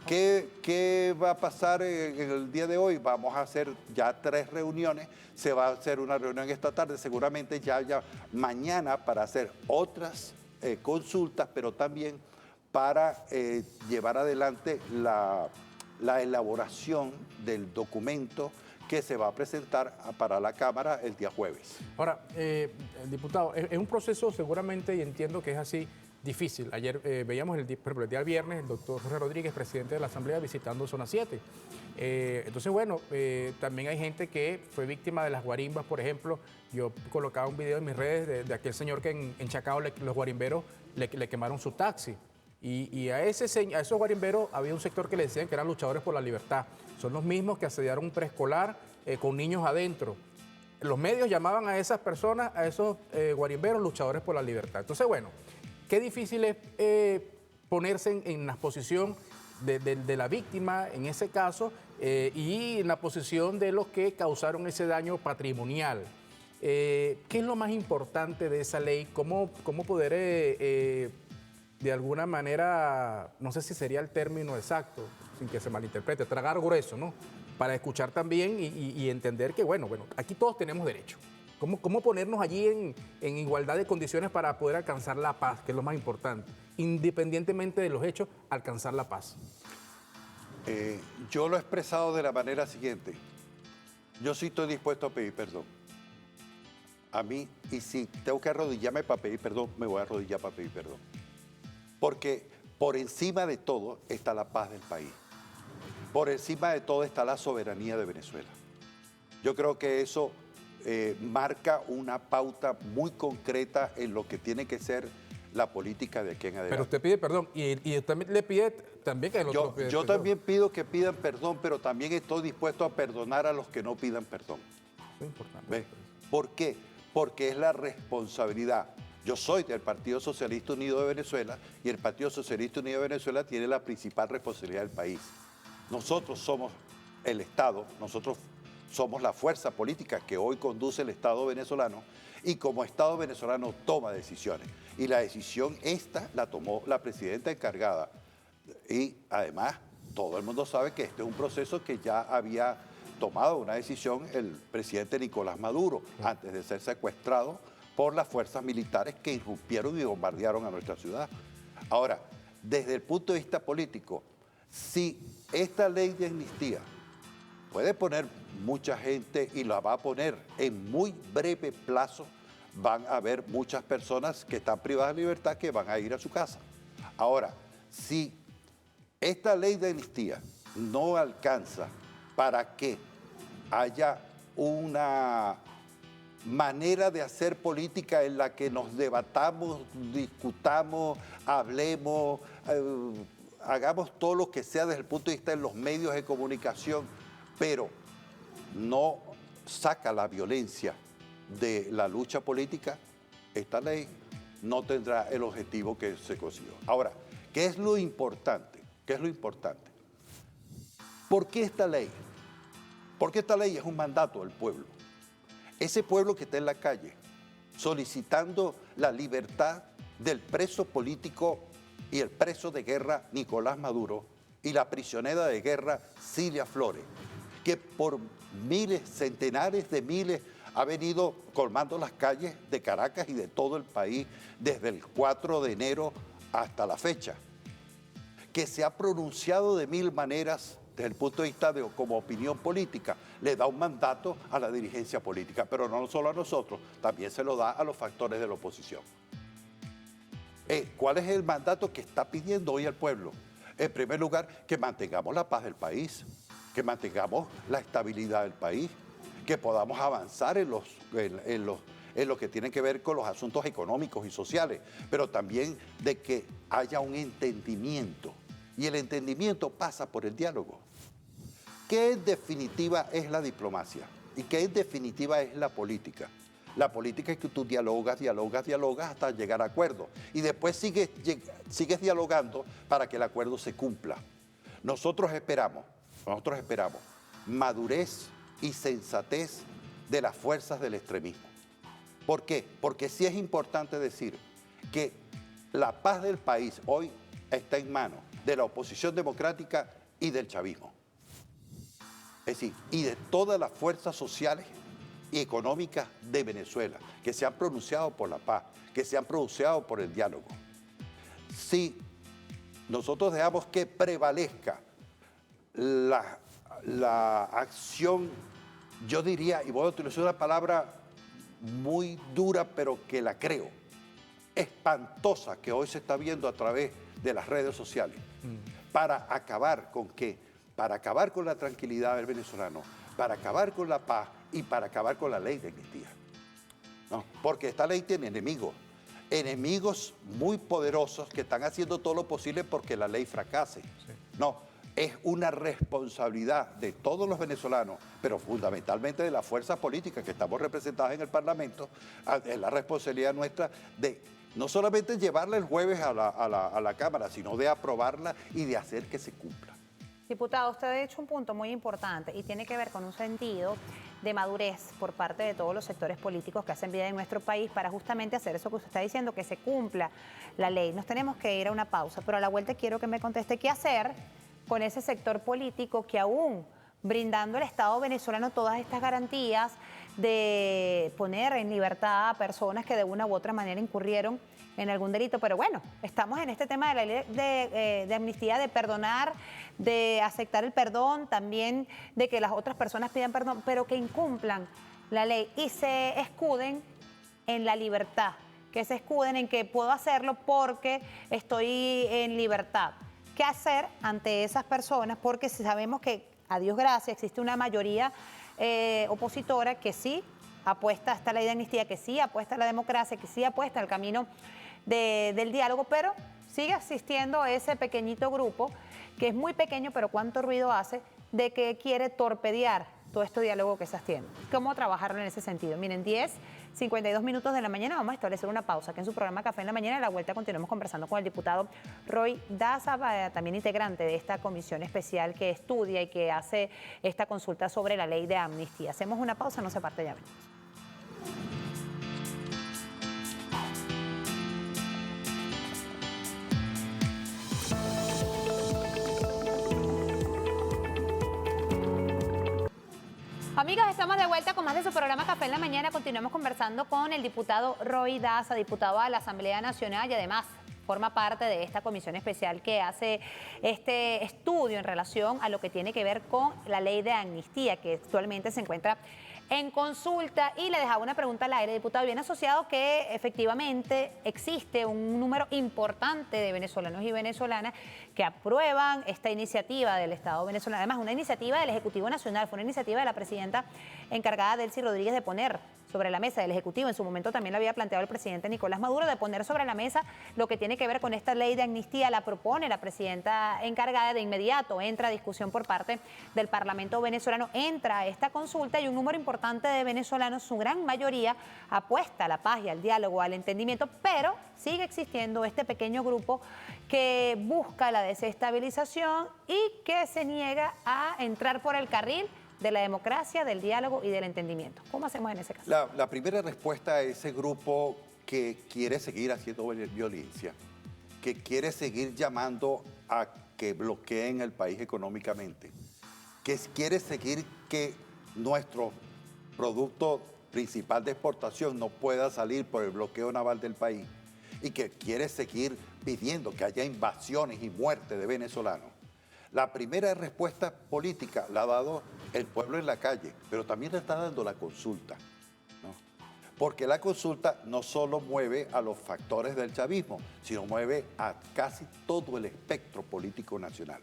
¿Qué va a pasar en el día de hoy? Vamos a hacer ya 3 reuniones. Se va a hacer una reunión esta tarde, seguramente ya mañana, para hacer otras consultas, pero también para llevar adelante la elaboración del documento que se va a presentar para la Cámara el día jueves. Ahora, diputado, es un proceso seguramente, y entiendo que es así, difícil. Ayer veíamos el día viernes el doctor Jorge Rodríguez, presidente de la Asamblea, visitando Zona 7. Entonces, bueno, también hay gente que fue víctima de las guarimbas, por ejemplo. Yo colocaba un video en mis redes de aquel señor que en Chacao los guarimberos le quemaron su taxi. Y a esos guarimberos había un sector que le decían que eran luchadores por la libertad. Son los mismos que asediaron un preescolar con niños adentro. Los medios llamaban a esas personas, a esos guarimberos, luchadores por la libertad. Entonces, bueno, qué difícil es ponerse en la posición de la víctima en ese caso y en la posición de los que causaron ese daño patrimonial. ¿Qué es lo más importante de esa ley? ¿Cómo poder, de alguna manera, no sé si sería el término exacto, sin que se malinterprete, tragar grueso, ¿no? Para escuchar también y entender que, bueno, aquí todos tenemos derecho. ¿Cómo ponernos allí en igualdad de condiciones para poder alcanzar la paz, que es lo más importante? Independientemente de los hechos, alcanzar la paz. Yo lo he expresado de la manera siguiente. Yo sí estoy dispuesto a pedir perdón. A mí, y si tengo que arrodillarme para pedir perdón, me voy a arrodillar para pedir perdón. Porque por encima de todo está la paz del país. Por encima de todo está la soberanía de Venezuela. Yo creo que eso marca una pauta muy concreta en lo que tiene que ser la política de aquí en adelante. Pero usted pide perdón y usted le pide también que el otro pida Yo perdón. también pido que pidan perdón, pero también estoy dispuesto a perdonar a los que no pidan perdón. Es importante. ¿Ves? ¿Por qué? Porque es la responsabilidad. Yo soy del Partido Socialista Unido de Venezuela y el Partido Socialista Unido de Venezuela tiene la principal responsabilidad del país. Nosotros somos el Estado, nosotros somos la fuerza política que hoy conduce el Estado venezolano y como Estado venezolano toma decisiones. Y la decisión esta la tomó la presidenta encargada. Y además todo el mundo sabe que este es un proceso que ya había tomado una decisión el presidente Nicolás Maduro antes de ser secuestrado por las fuerzas militares que irrumpieron y bombardearon a nuestra ciudad. Ahora, desde el punto de vista político, si esta ley de amnistía puede poner mucha gente y la va a poner en muy breve plazo, van a haber muchas personas que están privadas de libertad que van a ir a su casa. Ahora, si esta ley de amnistía no alcanza para que haya una manera de hacer política en la que nos debatamos, discutamos, hablemos, hagamos todo lo que sea desde el punto de vista de los medios de comunicación, pero no saca la violencia de la lucha política, esta ley no tendrá el objetivo que se consiguió. Ahora, ¿qué es lo importante? ¿Qué es lo importante? ¿Por qué esta ley? Porque esta ley es un mandato del pueblo. Ese pueblo que está en la calle solicitando la libertad del preso político y el preso de guerra Nicolás Maduro y la prisionera de guerra Cilia Flores, que por miles, centenares de miles ha venido colmando las calles de Caracas y de todo el país desde el 4 de enero hasta la fecha, que se ha pronunciado de mil maneras desde el punto de vista de como opinión política, le da un mandato a la dirigencia política, pero no solo a nosotros, también se lo da a los factores de la oposición. ¿Cuál es el mandato que está pidiendo hoy el pueblo? En primer lugar, que mantengamos la paz del país, que mantengamos la estabilidad del país, que podamos avanzar en lo que tiene que ver con los asuntos económicos y sociales, pero también de que haya un entendimiento. Y el entendimiento pasa por el diálogo. ¿Qué en definitiva es la diplomacia? ¿Y qué en definitiva es la política? La política es que tú dialogas hasta llegar a acuerdos. Y después sigues dialogando para que el acuerdo se cumpla. Nosotros esperamos madurez y sensatez de las fuerzas del extremismo. ¿Por qué? Porque sí es importante decir que la paz del país hoy está en manos de la oposición democrática y del chavismo. Es decir, y de todas las fuerzas sociales y económicas de Venezuela, que se han pronunciado por la paz, que se han pronunciado por el diálogo. Si nosotros dejamos que prevalezca la acción, yo diría, y voy a utilizar una palabra muy dura, pero que la creo, espantosa, que hoy se está viendo a través de las redes sociales, para acabar con qué, para acabar con la tranquilidad del venezolano, para acabar con la paz y para acabar con la ley de amnistía. ¿No? Porque esta ley tiene enemigos muy poderosos que están haciendo todo lo posible porque la ley fracase. Sí. No, es una responsabilidad de todos los venezolanos, pero fundamentalmente de las fuerzas políticas que estamos representadas en el Parlamento, es la responsabilidad nuestra de no solamente llevarla el jueves a la Cámara, sino de aprobarla y de hacer que se cumpla. Diputado, usted ha hecho un punto muy importante y tiene que ver con un sentido de madurez por parte de todos los sectores políticos que hacen vida en nuestro país para justamente hacer eso que usted está diciendo, que se cumpla la ley. Nos tenemos que ir a una pausa, pero a la vuelta quiero que me conteste qué hacer con ese sector político que aún brindando al Estado venezolano todas estas garantías de poner en libertad a personas que de una u otra manera incurrieron en algún delito. Pero bueno, estamos en este tema de la ley de amnistía, de perdonar, de aceptar el perdón, también de que las otras personas pidan perdón, pero que incumplan la ley y se escuden en la libertad, que se escuden en que puedo hacerlo porque estoy en libertad. ¿Qué hacer ante esas personas? Porque sabemos que, a Dios gracias, existe una mayoría opositora que sí apuesta a esta ley de amnistía, que sí apuesta a la democracia, que sí apuesta al camino del diálogo, pero sigue existiendo ese pequeñito grupo, que es muy pequeño, pero cuánto ruido hace, de que quiere torpedear todo este diálogo que se haciendo. ¿Cómo trabajarlo en ese sentido? Miren, 10:52 minutos de la mañana, vamos a establecer una pausa, que en su programa Café en la Mañana, a la vuelta continuamos conversando con el diputado Roy Daza, también integrante de esta comisión especial que estudia y que hace esta consulta sobre la ley de amnistía. Hacemos una pausa, no se parte, ya venimos. Amigas, estamos de vuelta con más de su programa Café en la Mañana. Continuamos conversando con el diputado Roy Daza, diputado a la Asamblea Nacional y además forma parte de esta comisión especial que hace este estudio en relación a lo que tiene que ver con la ley de amnistía, que actualmente se encuentra en consulta. Y le dejaba una pregunta al aire, diputado, bien asociado, que efectivamente existe un número importante de venezolanos y venezolanas que aprueban esta iniciativa del Estado venezolano. Además, una iniciativa del Ejecutivo Nacional, fue una iniciativa de la presidenta encargada, Delcy Rodríguez, de poner sobre la mesa del Ejecutivo. En su momento también lo había planteado el presidente Nicolás Maduro, de poner sobre la mesa lo que tiene que ver con esta ley de amnistía. La propone la presidenta encargada, de inmediato entra a discusión por parte del Parlamento venezolano, entra a esta consulta y un número importante de venezolanos, su gran mayoría, apuesta a la paz y al diálogo, al entendimiento, pero sigue existiendo este pequeño grupo que busca la desestabilización y que se niega a entrar por el carril de la democracia, del diálogo y del entendimiento. ¿Cómo hacemos en ese caso? La primera respuesta a ese grupo que quiere seguir haciendo violencia, que quiere seguir llamando a que bloqueen el país económicamente, que quiere seguir que nuestro producto principal de exportación no pueda salir por el bloqueo naval del país y que quiere seguir pidiendo que haya invasiones y muerte de venezolanos. La primera respuesta política la ha dado el pueblo en la calle, pero también la está dando la consulta, ¿no? Porque la consulta no solo mueve a los factores del chavismo, sino mueve a casi todo el espectro político nacional.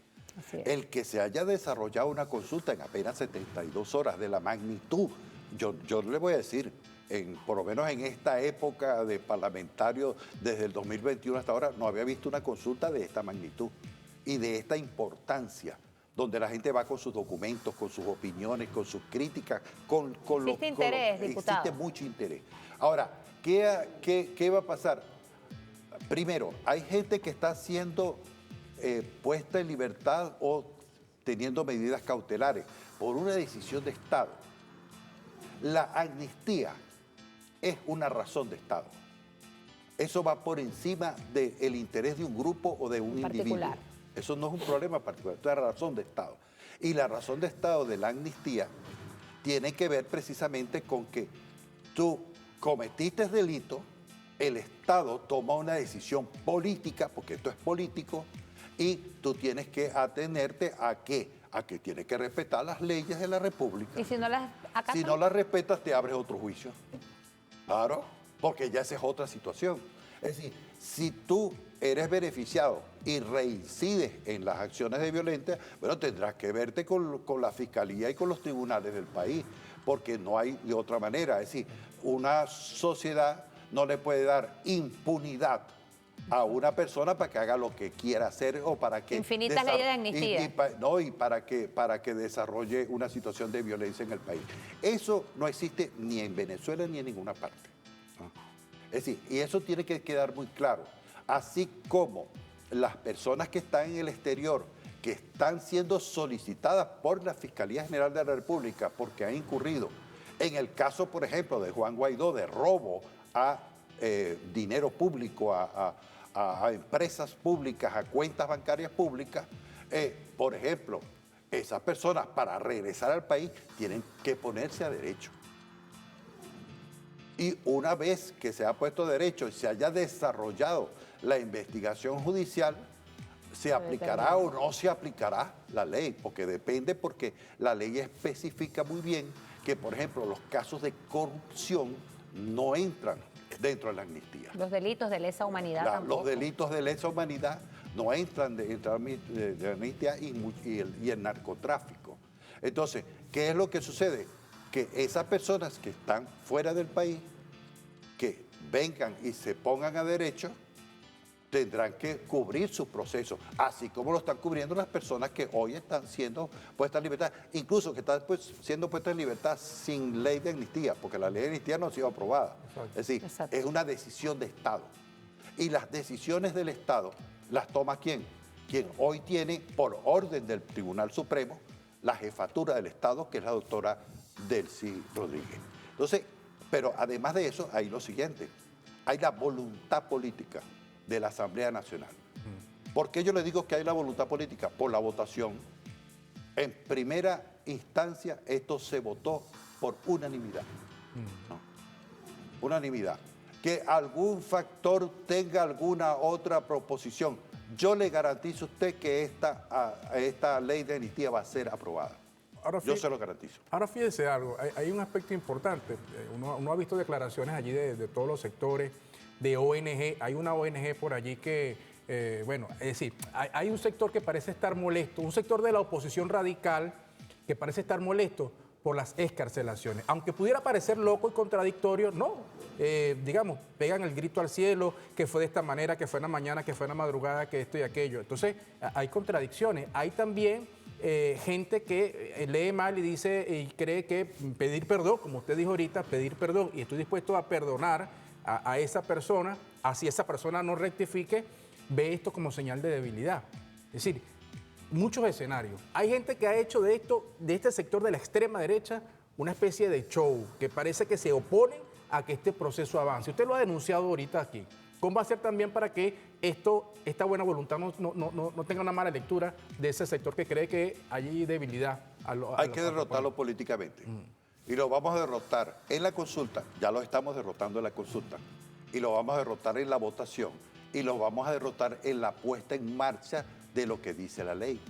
El que se haya desarrollado una consulta en apenas 72 horas de la magnitud, yo le voy a decir, por lo menos en esta época de parlamentario, desde el 2021 hasta ahora, no había visto una consulta de esta magnitud y de esta importancia, donde la gente va con sus documentos, con sus opiniones, con sus críticas, existe interés, diputado. Existe mucho interés. Ahora, ¿qué va a pasar? Primero, hay gente que está siendo puesta en libertad o teniendo medidas cautelares por una decisión de Estado. La amnistía es una razón de Estado. Eso va por encima del interés de un grupo o de un individuo. Eso no es un problema particular, esto es la razón de Estado. Y la razón de Estado de la amnistía tiene que ver precisamente con que tú cometiste delito, el Estado toma una decisión política, porque esto es político, y tú tienes que atenerte a ¿qué? A que tienes que respetar las leyes de la República. ¿Y si no las acatas? Si no las respetas, te abres otro juicio. Claro, porque ya esa es otra situación. Es decir, si tú eres beneficiado y reincides en las acciones de violencia, bueno, tendrás que verte con la Fiscalía y con los tribunales del país, porque no hay de otra manera. Es decir, una sociedad no le puede dar impunidad a una persona para que haga lo que quiera hacer o para que... Infinitas leyes de amnistía. Y para que desarrolle una situación de violencia en el país. Eso no existe ni en Venezuela ni en ninguna parte. Es decir, y eso tiene que quedar muy claro. Así como las personas que están en el exterior, que están siendo solicitadas por la Fiscalía General de la República porque han incurrido en el caso, por ejemplo, de Juan Guaidó, de robo a dinero público, a empresas públicas, a cuentas bancarias públicas, por ejemplo, esas personas para regresar al país tienen que ponerse a derecho. Y una vez que se ha puesto derecho y se haya desarrollado la investigación judicial, se aplicará o no se aplicará la ley, porque depende, porque la ley especifica muy bien que, por ejemplo, los casos de corrupción no entran dentro de la amnistía. Los delitos de lesa humanidad tampoco. Los delitos de lesa humanidad no entran dentro de la amnistía y el narcotráfico. Entonces, ¿qué es lo que sucede? Que esas personas que están fuera del país, que vengan y se pongan a derecho, tendrán que cubrir su proceso, así como lo están cubriendo las personas que hoy están siendo puestas en libertad, incluso que están siendo puestas en libertad sin ley de amnistía, porque la ley de amnistía no ha sido aprobada. Es decir, es una decisión de Estado. Y las decisiones del Estado las toma ¿quién? Quien hoy tiene, por orden del Tribunal Supremo, la jefatura del Estado, que es la doctora Delcy Rodríguez. Entonces, pero además de eso, hay lo siguiente, hay la voluntad política de la Asamblea Nacional. ¿Por qué yo le digo que hay la voluntad política? Por la votación. En primera instancia, esto se votó por unanimidad. ¿No? Unanimidad. que algún factor tenga alguna otra proposición, yo le garantizo a usted que esta ley de amnistía va a ser aprobada. Yo se lo garantizo. Ahora fíjese algo, hay un aspecto importante. Uno ha visto declaraciones allí de todos los sectores, de ONG. Hay una ONG por allí que, bueno, es decir, hay un sector que parece estar molesto, un sector de la oposición radical que parece estar molesto por las excarcelaciones. Aunque pudiera parecer loco y contradictorio, no. Digamos, pegan el grito al cielo, que fue de esta manera, que fue en la mañana, que fue en la madrugada, que esto y aquello. Entonces, hay contradicciones. Hay también gente que lee mal y dice y cree que pedir perdón, como usted dijo ahorita, pedir perdón, y estoy dispuesto a perdonar a esa persona, así esa persona no rectifique, ve esto como señal de debilidad. Es decir, muchos escenarios. Hay gente que ha hecho de este sector de la extrema derecha, una especie de show, que parece que se oponen a que este proceso avance. Usted lo ha denunciado ahorita aquí. ¿Cómo va a ser también para que esta buena voluntad no tenga una mala lectura de ese sector que cree que hay debilidad? Hay que derrotarlo políticamente. Y lo vamos a derrotar en la consulta. Ya lo estamos derrotando en la consulta. Y lo vamos a derrotar en la votación. Y lo vamos a derrotar en la puesta en marcha de lo que dice la ley.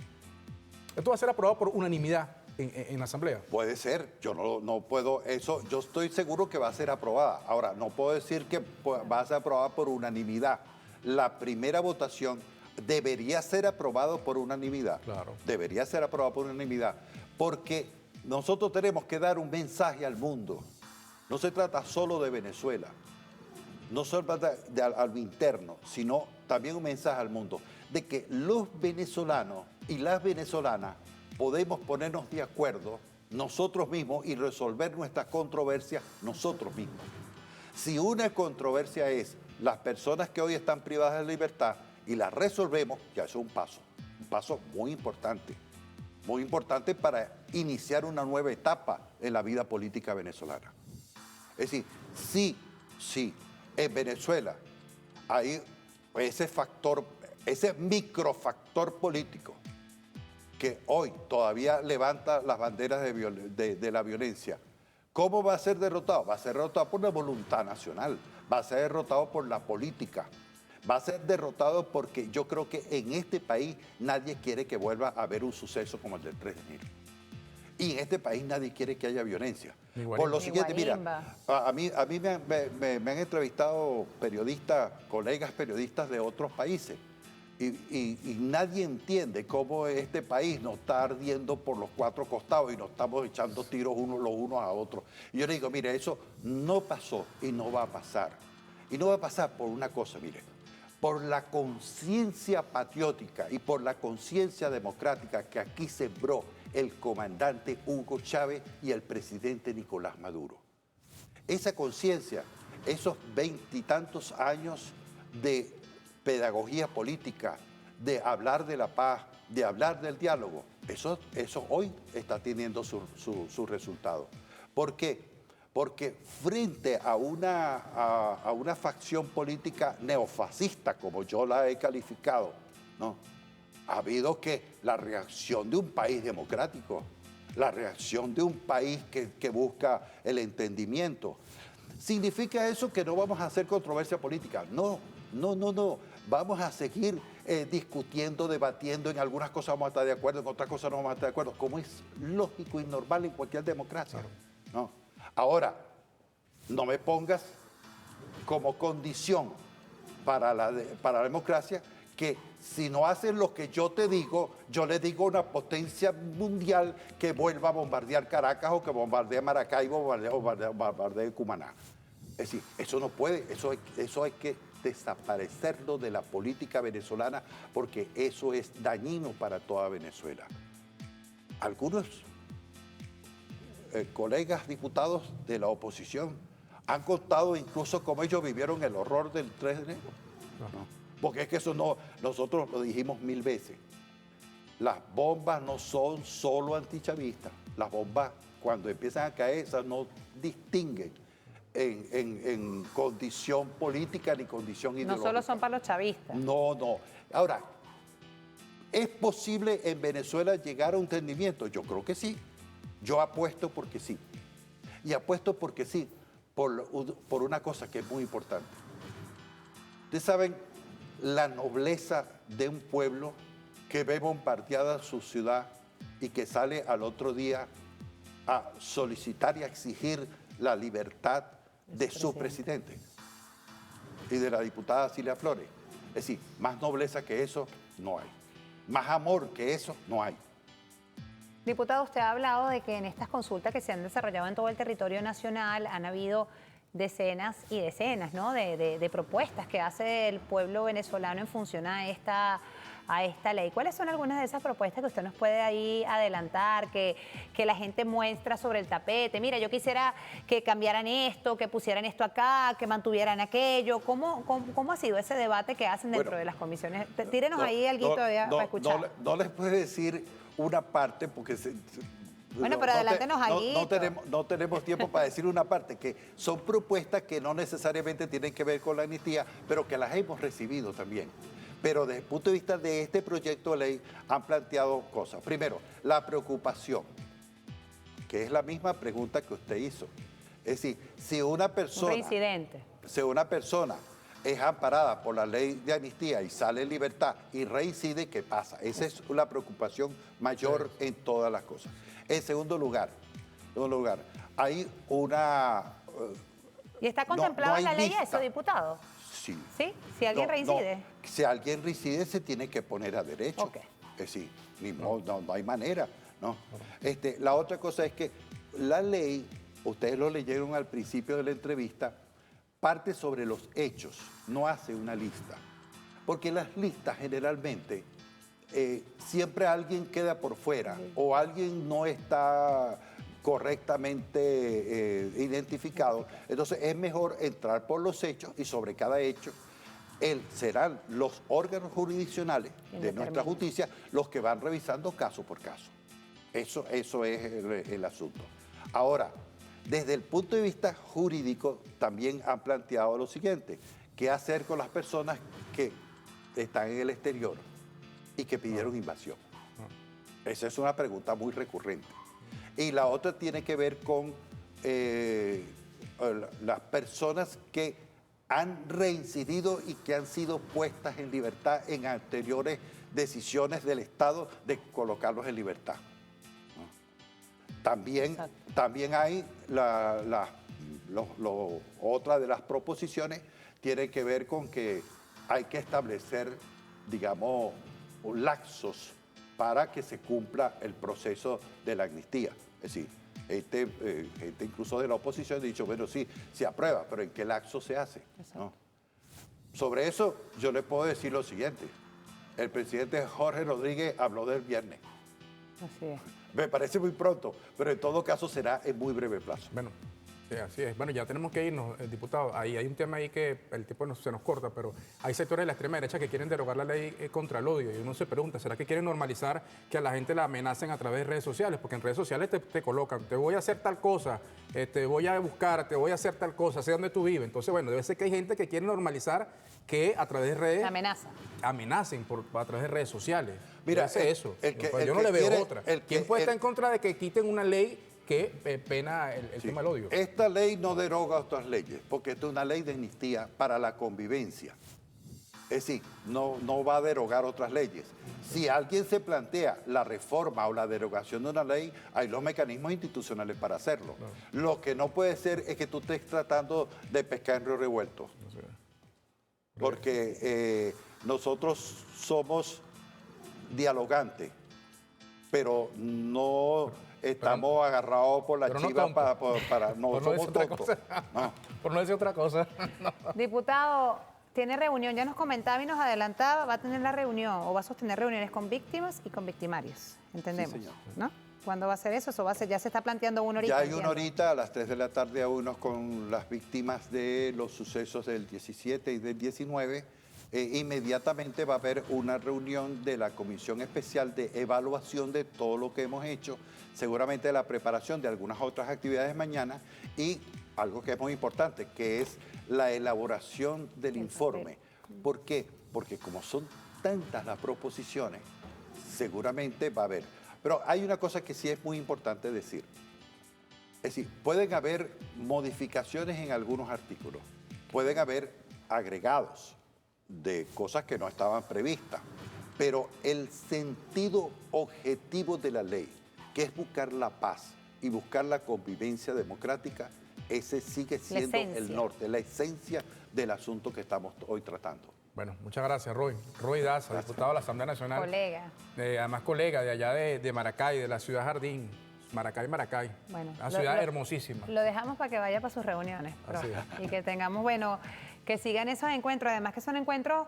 ¿Esto va a ser aprobado por unanimidad en la Asamblea? Puede ser, yo no puedo, eso, yo estoy seguro que va a ser aprobada. Ahora, no puedo decir que va a ser aprobada por unanimidad. La primera votación debería ser aprobada por unanimidad. Claro. Debería ser aprobada por unanimidad, porque nosotros tenemos que dar un mensaje al mundo. No se trata solo de Venezuela, no solo trata de algo interno, sino también un mensaje al mundo de que los venezolanos y las venezolanas podemos ponernos de acuerdo nosotros mismos y resolver nuestras controversias nosotros mismos. Si una controversia es las personas que hoy están privadas de libertad y las resolvemos, ya es un paso muy importante para iniciar una nueva etapa en la vida política venezolana. Es decir, sí, en Venezuela hay ese factor, ese microfactor político que hoy todavía levanta las banderas de la violencia. ¿Cómo va a ser derrotado? Va a ser derrotado por la voluntad nacional, va a ser derrotado por la política, va a ser derrotado porque yo creo que en este país nadie quiere que vuelva a haber un suceso como el del 3 de enero. Y en este país nadie quiere que haya violencia. Por lo siguiente, mira, a mí me han entrevistado periodistas, colegas periodistas de otros países, y nadie entiende cómo este país nos está ardiendo por los cuatro costados y nos estamos echando tiros los unos a otros. Y yo le digo, mire, eso no pasó y no va a pasar. Y no va a pasar por una cosa, mire, por la conciencia patriótica y por la conciencia democrática que aquí sembró el comandante Hugo Chávez y el presidente Nicolás Maduro. Esa conciencia, esos 20 y tantos años de pedagogía política, de hablar de la paz, de hablar del diálogo, eso hoy está teniendo su resultado. ¿Por qué? Porque frente a una facción política neofascista, como yo la he calificado, ¿no?, ha habido que la reacción de un país democrático, la reacción de un país que busca el entendimiento. ¿Significa eso que no vamos a hacer controversia política? No. Vamos a seguir discutiendo, debatiendo. En algunas cosas vamos a estar de acuerdo, en otras cosas no vamos a estar de acuerdo, como es lógico y normal en cualquier democracia. ¿No? Ahora, no me pongas como condición para la democracia que si no haces lo que yo te digo, yo le digo a una potencia mundial que vuelva a bombardear Caracas o que bombardee Maracaibo o bombardee Cumaná. Es decir, eso no puede, eso hay que desaparecerlo de la política venezolana porque eso es dañino para toda Venezuela. Algunos colegas diputados de la oposición han contado incluso cómo ellos vivieron el horror del 3 de enero. ¿No? Porque es que eso no, nosotros lo dijimos 1000 veces. Las bombas no son solo antichavistas. Las bombas, cuando empiezan a caer, esas no distinguen en condición política ni condición ideológica. No solo son para los chavistas. No. Ahora, ¿es posible en Venezuela llegar a un entendimiento? Yo creo que sí. Yo apuesto porque sí. Y apuesto porque sí. por una cosa que es muy importante. Ustedes saben la nobleza de un pueblo que ve bombardeada su ciudad y que sale al otro día a solicitar y a exigir la libertad de su presidente y de la diputada Cilia Flores. Es decir, más nobleza que eso no hay. Más amor que eso no hay. Diputado, usted ha hablado de que en estas consultas que se han desarrollado en todo el territorio nacional han habido decenas y decenas, ¿no?, de propuestas que hace el pueblo venezolano en función a esta ley. ¿Cuáles son algunas de esas propuestas que usted nos puede ahí adelantar, que la gente muestra sobre el tapete? Mira, yo quisiera que cambiaran esto, que pusieran esto acá, que mantuvieran aquello. ¿Cómo ha sido ese debate que hacen dentro de las comisiones? Tírenos ahí algo para escuchar. No les puedo decir una parte porque... Bueno, pero adelántenos algo. No tenemos tiempo para decir una parte, que son propuestas que no necesariamente tienen que ver con la amnistía, pero que las hemos recibido también. Pero desde el punto de vista de este proyecto de ley han planteado cosas. Primero, la preocupación, que es la misma pregunta que usted hizo. Es decir, si una persona... Un reincidente. Si una persona es amparada por la ley de amnistía y sale en libertad y reincide, ¿qué pasa? Esa es la preocupación mayor en todas las cosas. En segundo lugar, hay una... ¿Y está contemplado en la ley lista. eso, diputado? Sí. ¿Sí? Si alguien reincide. Si alguien reincide se tiene que poner a derecho. Ok. Es decir, no hay manera, ¿no? La otra cosa es que la ley, ustedes lo leyeron al principio de la entrevista, parte sobre los hechos, no hace una lista. Porque las listas generalmente siempre alguien queda por fuera o alguien no está correctamente identificado. Entonces es mejor entrar por los hechos y sobre cada hecho serán los órganos jurisdiccionales de nuestra justicia los que van revisando caso por caso. Eso es el asunto. Ahora, desde el punto de vista jurídico también han planteado lo siguiente: ¿qué hacer con las personas que están en el exterior y que pidieron invasión? Esa es una pregunta muy recurrente. Y la otra tiene que ver con las personas que han reincidido y que han sido puestas en libertad en anteriores decisiones del Estado de colocarlos en libertad. También hay otra de las proposiciones tiene que ver con que hay que establecer, digamos, lapsos para que se cumpla el proceso de la amnistía. Es decir, gente incluso de la oposición ha dicho, bueno, sí, se aprueba, pero ¿en qué lapso se hace? ¿No? Sobre eso yo le puedo decir lo siguiente. El presidente Jorge Rodríguez habló del viernes. Así es. Me parece muy pronto, pero en todo caso será en muy breve plazo. Bueno, sí, así es. Bueno, ya tenemos que irnos, diputado. Ahí hay un tema ahí que el tiempo se nos corta, pero hay sectores de la extrema derecha que quieren derogar la ley contra el odio. Y uno se pregunta, ¿será que quieren normalizar que a la gente la amenacen a través de redes sociales? Porque en redes sociales te colocan, te voy a hacer tal cosa, te voy a buscar, te voy a hacer tal cosa, sé dónde tú vives. Entonces, bueno, debe ser que hay gente que quiere normalizar que a través de redes... La amenaza. Amenacen a través de redes sociales. Mira, eso. Yo no le veo otra. ¿Quién puede estar en contra de que quiten una ley que pena el tema del odio? Esta ley no deroga otras leyes, porque esta es una ley de amnistía para la convivencia. Es decir, no va a derogar otras leyes. Si alguien se plantea la reforma o la derogación de una ley, hay los mecanismos institucionales para hacerlo. No. Lo que no puede ser es que tú estés tratando de pescar en río revuelto. No sé. Porque nosotros somos dialogantes, pero no estamos agarrados por la chiva para no somos tontos. No. Por no decir otra cosa. No. Diputado, tiene reunión, ya nos comentaba y nos adelantaba, va a tener la reunión o va a sostener reuniones con víctimas y con victimarios, entendemos, sí, ¿no? ¿Cuándo va a ser eso? Eso va a ser, ya se está planteando una horita. Ya hay una horita a las 3 de la tarde a unos con las víctimas de los sucesos del 17 y del 19. Inmediatamente va a haber una reunión de la Comisión Especial de Evaluación de todo lo que hemos hecho, seguramente la preparación de algunas otras actividades mañana y algo que es muy importante, que es la elaboración del informe. ¿Por qué? Porque como son tantas las proposiciones, seguramente va a haber. Pero hay una cosa que sí es muy importante decir. Es decir, pueden haber modificaciones en algunos artículos, pueden haber agregados de cosas que no estaban previstas, pero el sentido objetivo de la ley, que es buscar la paz y buscar la convivencia democrática, ese sigue siendo el norte, la esencia del asunto que estamos hoy tratando. Bueno, muchas gracias, Roy. Roy Daza, diputado de la Asamblea Nacional. Colega. Además, colega de allá de Maracay, de la ciudad Jardín. Maracay. Bueno, una ciudad hermosísima. Lo dejamos para que vaya para sus reuniones, profe, y que tengamos, bueno, que sigan esos encuentros. Además que son encuentros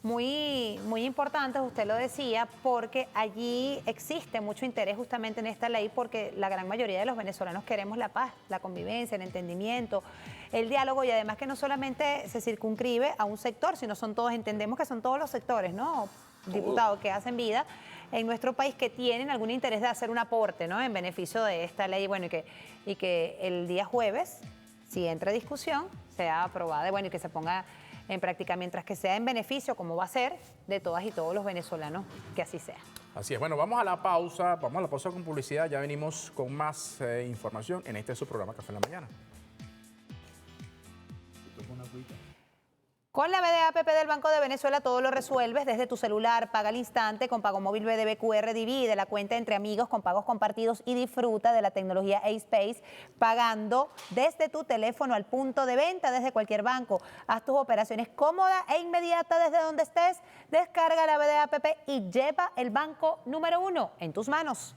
muy importantes, usted lo decía, porque allí existe mucho interés justamente en esta ley, porque la gran mayoría de los venezolanos queremos la paz, la convivencia, el entendimiento, el diálogo, y además que no solamente se circunscribe a un sector, sino son todos, entendemos que son todos los sectores, ¿no? Diputados que hacen vida en nuestro país, que tienen algún interés de hacer un aporte, ¿no?, en beneficio de esta ley, bueno, y que el día jueves, si entra a discusión, sea aprobada, bueno, y que se ponga en práctica, mientras que sea en beneficio, como va a ser, de todas y todos los venezolanos, que así sea. Así es. Bueno, vamos a la pausa con publicidad, ya venimos con más información en este su programa Café en la Mañana. Con la BDAPP del Banco de Venezuela todo lo resuelves desde tu celular. Paga al instante con Pago Móvil BDB QR. Divide la cuenta entre amigos con pagos compartidos y disfruta de la tecnología A-Space pagando desde tu teléfono al punto de venta desde cualquier banco. Haz tus operaciones cómoda e inmediata desde donde estés. Descarga la BDAPP y lleva el banco número 1 en tus manos.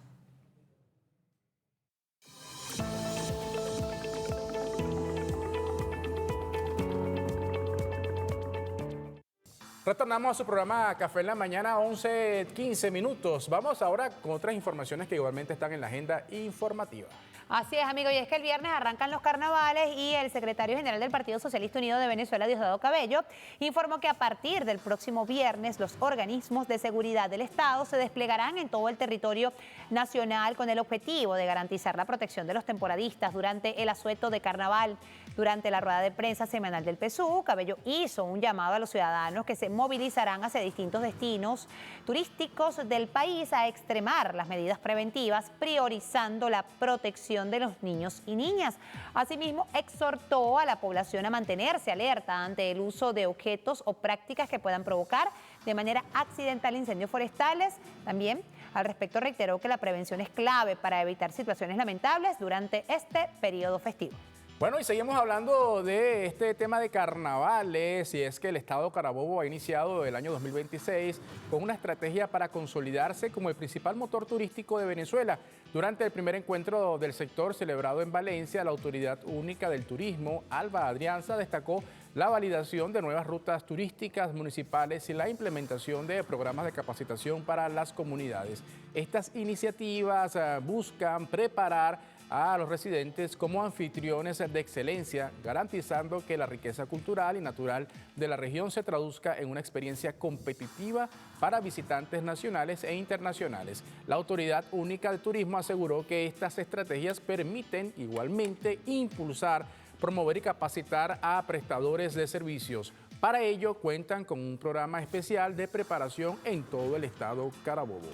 Retornamos a su programa Café en la Mañana, 11:15 minutos. Vamos ahora con otras informaciones que igualmente están en la agenda informativa. Así es, amigo, y es que el viernes arrancan los carnavales y el secretario general del Partido Socialista Unido de Venezuela, Diosdado Cabello, informó que a partir del próximo viernes los organismos de seguridad del Estado se desplegarán en todo el territorio nacional con el objetivo de garantizar la protección de los temporadistas durante el asueto de carnaval. Durante la rueda de prensa semanal del PSUV, Cabello hizo un llamado a los ciudadanos que se movilizarán hacia distintos destinos turísticos del país a extremar las medidas preventivas, priorizando la protección de los niños y niñas. Asimismo, exhortó a la población a mantenerse alerta ante el uso de objetos o prácticas que puedan provocar de manera accidental incendios forestales. También, al respecto, reiteró que la prevención es clave para evitar situaciones lamentables durante este periodo festivo. Bueno, y seguimos hablando de este tema de carnavales, y es que el Estado Carabobo ha iniciado el año 2026 con una estrategia para consolidarse como el principal motor turístico de Venezuela. Durante el primer encuentro del sector celebrado en Valencia, la Autoridad Única del Turismo, Alba Adrianza, destacó la validación de nuevas rutas turísticas municipales y la implementación de programas de capacitación para las comunidades. Estas iniciativas buscan preparar a los residentes como anfitriones de excelencia, garantizando que la riqueza cultural y natural de la región se traduzca en una experiencia competitiva para visitantes nacionales e internacionales. La Autoridad Única de Turismo aseguró que estas estrategias permiten igualmente impulsar, promover y capacitar a prestadores de servicios. Para ello cuentan con un programa especial de preparación en todo el estado Carabobo.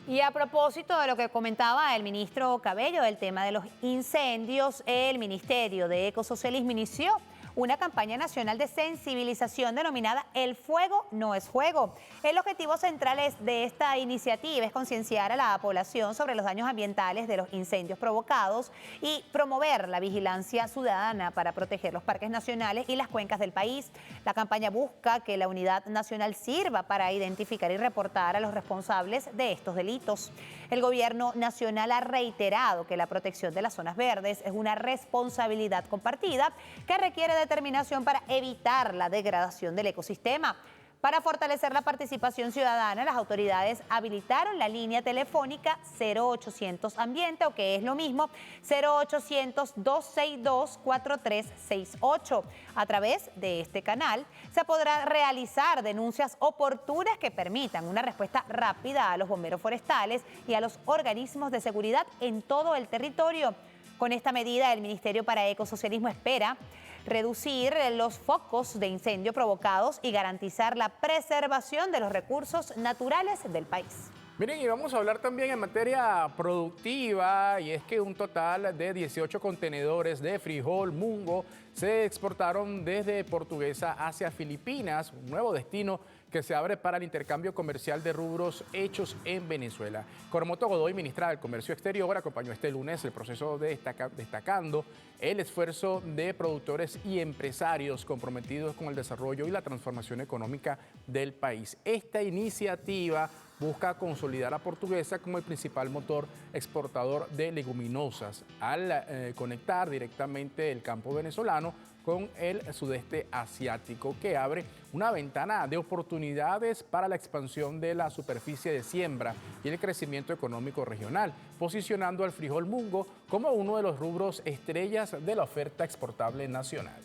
Y a propósito de lo que comentaba el ministro Cabello del tema de los incendios, el Ministerio de Ecosocialismo inició una campaña nacional de sensibilización denominada El Fuego No es Juego. El objetivo central de esta iniciativa es concienciar a la población sobre los daños ambientales de los incendios provocados y promover la vigilancia ciudadana para proteger los parques nacionales y las cuencas del país. La campaña busca que la unidad nacional sirva para identificar y reportar a los responsables de estos delitos. El gobierno nacional ha reiterado que la protección de las zonas verdes es una responsabilidad compartida que requiere determinación para evitar la degradación del ecosistema. Para fortalecer la participación ciudadana, las autoridades habilitaron la línea telefónica 0800 Ambiente, o que es lo mismo, 0800-262-4368. A través de este canal se podrá realizar denuncias oportunas que permitan una respuesta rápida a los bomberos forestales y a los organismos de seguridad en todo el territorio. Con esta medida, el Ministerio para Ecosocialismo espera reducir los focos de incendio provocados y garantizar la preservación de los recursos naturales del país. Miren, y vamos a hablar también en materia productiva, y es que un total de 18 contenedores de frijol Mungo se exportaron desde Portuguesa hacia Filipinas, un nuevo destino que se abre para el intercambio comercial de rubros hechos en Venezuela. Coromoto Godoy, ministra del Comercio Exterior, acompañó este lunes el proceso destacando el esfuerzo de productores y empresarios comprometidos con el desarrollo y la transformación económica del país. Esta iniciativa busca consolidar a Portuguesa como el principal motor exportador de leguminosas al conectar directamente el campo venezolano con el sudeste asiático, que abre una ventana de oportunidades para la expansión de la superficie de siembra y el crecimiento económico regional, posicionando al frijol Mungo como uno de los rubros estrellas de la oferta exportable nacional.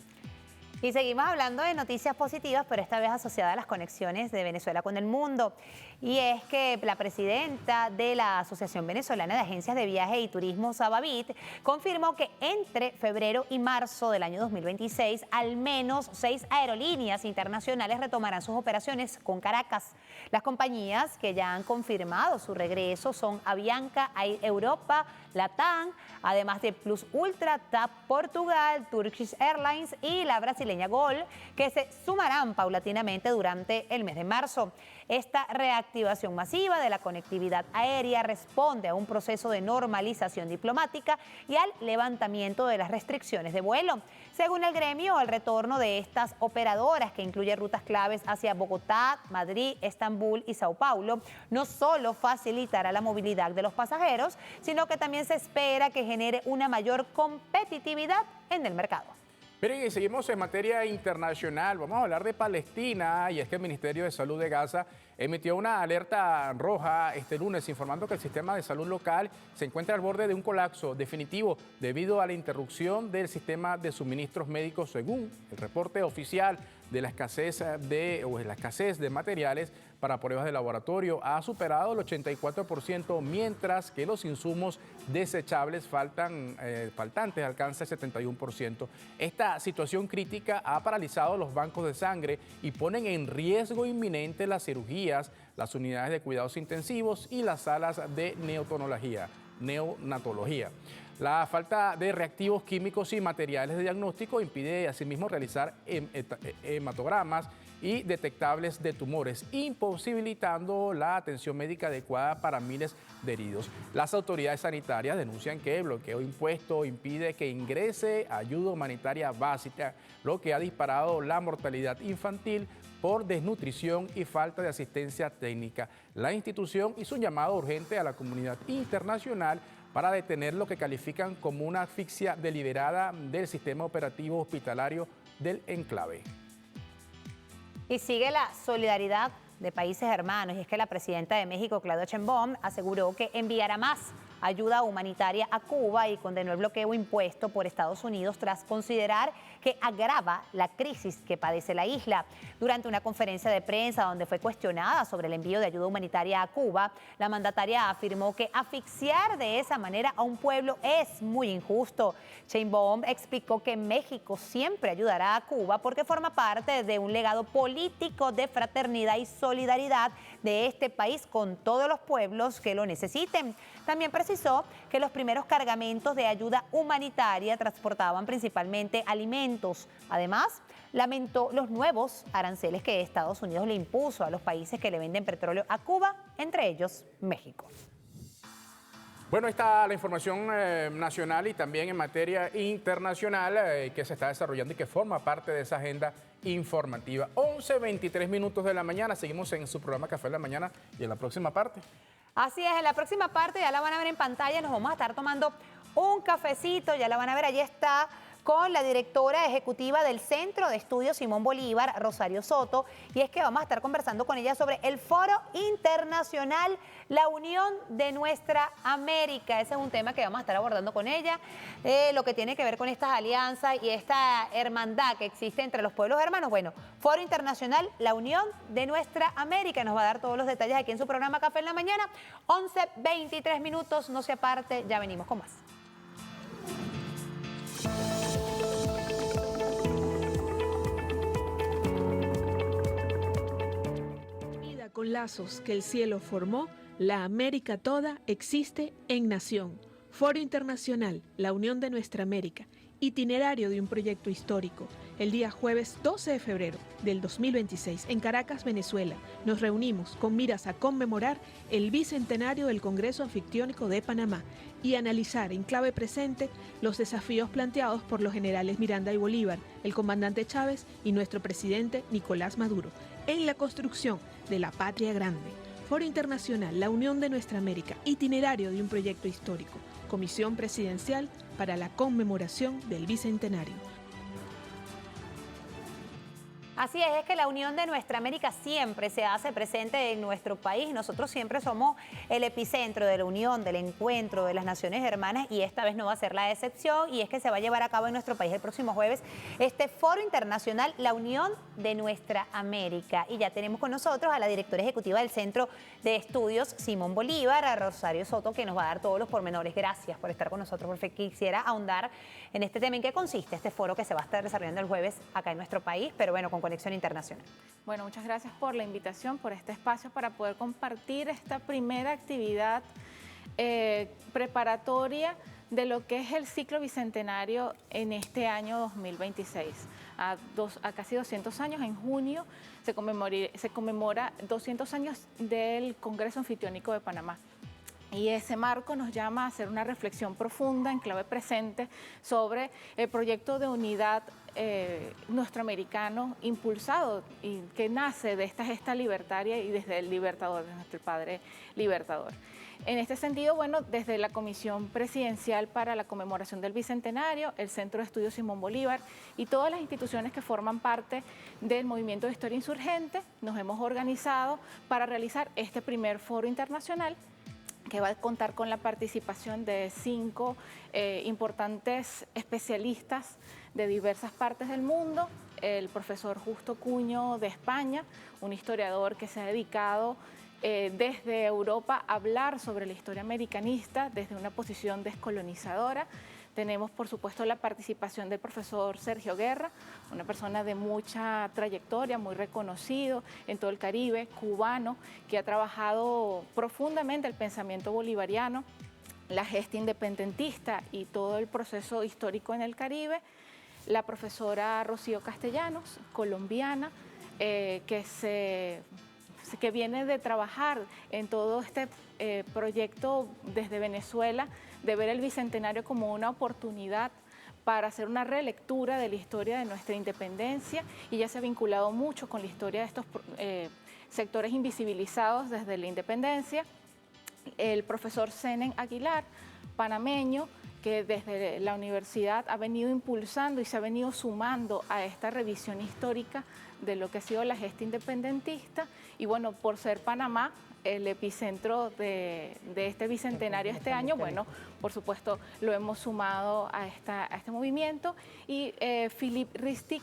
Y seguimos hablando de noticias positivas, pero esta vez asociadas a las conexiones de Venezuela con el mundo. Y es que la presidenta de la Asociación Venezolana de Agencias de Viaje y Turismo, Sabavit, confirmó que entre febrero y marzo del año 2026, al menos 6 aerolíneas internacionales retomarán sus operaciones con Caracas. Las compañías que ya han confirmado su regreso son Avianca, Air Europa, LATAM, además de Plus Ultra, TAP Portugal, Turkish Airlines y la brasileña Gol, que se sumarán paulatinamente durante el mes de marzo. Esta reactivación masiva de la conectividad aérea responde a un proceso de normalización diplomática y al levantamiento de las restricciones de vuelo. Según el gremio, el retorno de estas operadoras, que incluye rutas claves hacia Bogotá, Madrid, Estambul y Sao Paulo, no solo facilitará la movilidad de los pasajeros, sino que también se espera que genere una mayor competitividad en el mercado. Miren, y seguimos en materia internacional. Vamos a hablar de Palestina, y es que el Ministerio de Salud de Gaza emitió una alerta roja este lunes informando que el sistema de salud local se encuentra al borde de un colapso definitivo debido a la interrupción del sistema de suministros médicos. Según el reporte oficial de la escasez de materiales para pruebas de laboratorio ha superado el 84%, mientras que los insumos desechables faltantes alcanza el 71%. Esta situación crítica ha paralizado los bancos de sangre y ponen en riesgo inminente las cirugías, las unidades de cuidados intensivos y las salas de neonatología. La falta de reactivos químicos y materiales de diagnóstico impide asimismo realizar hematogramas y detectables de tumores, imposibilitando la atención médica adecuada para miles de heridos. Las autoridades sanitarias denuncian que el bloqueo impuesto impide que ingrese ayuda humanitaria básica, lo que ha disparado la mortalidad infantil por desnutrición y falta de asistencia técnica. La institución hizo un llamado urgente a la comunidad internacional para detener lo que califican como una asfixia deliberada del sistema operativo hospitalario del enclave. Y sigue la solidaridad de países hermanos, y es que la presidenta de México, Claudia Sheinbaum, aseguró que enviará más ayuda humanitaria a Cuba y condenó el bloqueo impuesto por Estados Unidos tras considerar que agrava la crisis que padece la isla. Durante una conferencia de prensa donde fue cuestionada sobre el envío de ayuda humanitaria a Cuba, la mandataria afirmó que asfixiar de esa manera a un pueblo es muy injusto. Sheinbaum explicó que México siempre ayudará a Cuba porque forma parte de un legado político de fraternidad y solidaridad de este país con todos los pueblos que lo necesiten. También precisó que los primeros cargamentos de ayuda humanitaria transportaban principalmente alimentos. Además, lamentó los nuevos aranceles que Estados Unidos le impuso a los países que le venden petróleo a Cuba, entre ellos México. Bueno, ahí está la información nacional y también en materia internacional que se está desarrollando y que forma parte de esa agenda informativa. 11:23 minutos de la mañana, seguimos en su programa Café de la Mañana y en la próxima parte. Así es, en la próxima parte ya la van a ver en pantalla, nos vamos a estar tomando un cafecito, ya la van a ver, allí está con la directora ejecutiva del Centro de Estudios Simón Bolívar, Rosario Soto, y es que vamos a estar conversando con ella sobre el Foro Internacional La Unión de Nuestra América. Ese es un tema que vamos a estar abordando con ella, lo que tiene que ver con estas alianzas y esta hermandad que existe entre los pueblos hermanos. Bueno, Foro Internacional La Unión de Nuestra América, nos va a dar todos los detalles aquí en su programa Café en la Mañana. 11:23 minutos, no se aparte, ya venimos con más. Con lazos que el cielo formó, La América toda existe en nación. Foro Internacional, la unión de nuestra América. Itinerario de un proyecto histórico. El día jueves 12 de febrero del 2026 en Caracas, Venezuela, nos reunimos con miras a conmemorar el bicentenario del Congreso Anfictiónico de Panamá y analizar en clave presente los desafíos planteados por los generales Miranda y Bolívar, el comandante Chávez y nuestro presidente Nicolás Maduro en la construcción de la patria grande. Foro Internacional, la unión de nuestra América, itinerario de un proyecto histórico, Comisión Presidencial para la conmemoración del Bicentenario. Así es que la unión de nuestra América siempre se hace presente en nuestro país. Nosotros siempre somos el epicentro de la unión, del encuentro de las naciones hermanas y esta vez no va a ser la excepción y es que se va a llevar a cabo en nuestro país el próximo jueves este Foro Internacional, la unión de nuestra América. Y ya tenemos con nosotros a la directora ejecutiva del Centro de Estudios Simón Bolívar, a Rosario Soto, que nos va a dar todos los pormenores. Gracias por estar con nosotros, porque quisiera ahondar en este tema. ¿En qué consiste este foro que se va a estar desarrollando el jueves acá en nuestro país, pero bueno, con conexión internacional? Bueno, muchas gracias por la invitación, por este espacio para poder compartir esta primera actividad preparatoria de lo que es el ciclo bicentenario en este año 2026. A casi 200 años, en junio, se conmemora 200 años del Congreso Anfictiónico de Panamá. Y ese marco nos llama a hacer una reflexión profunda en clave presente sobre el proyecto de unidad nuestroamericano impulsado y que nace de esta gesta libertaria y desde el libertador, de nuestro padre libertador. En este sentido, bueno, desde la Comisión Presidencial para la Conmemoración del Bicentenario, el Centro de Estudios Simón Bolívar y todas las instituciones que forman parte del Movimiento de Historia Insurgente, nos hemos organizado para realizar este primer foro internacional que va a contar con la participación de 5 importantes especialistas de diversas partes del mundo. El profesor Justo Cuño de España, un historiador que se ha dedicado desde Europa a hablar sobre la historia americanista desde una posición descolonizadora. Tenemos, por supuesto, la participación del profesor Sergio Guerra, una persona de mucha trayectoria, muy reconocido en todo el Caribe, cubano, que ha trabajado profundamente el pensamiento bolivariano, la gesta independentista y todo el proceso histórico en el Caribe. La profesora Rocío Castellanos, colombiana, que viene de trabajar en todo este proyecto desde Venezuela, de ver el Bicentenario como una oportunidad para hacer una relectura de la historia de nuestra independencia y ya se ha vinculado mucho con la historia de estos sectores invisibilizados desde la independencia. El profesor Senen Aguilar, panameño, que desde la universidad ha venido impulsando y se ha venido sumando a esta revisión histórica de lo que ha sido la gesta independentista y bueno, por ser Panamá el epicentro de este bicentenario este año, bueno, por supuesto lo hemos sumado a este movimiento y Philippe Ristic,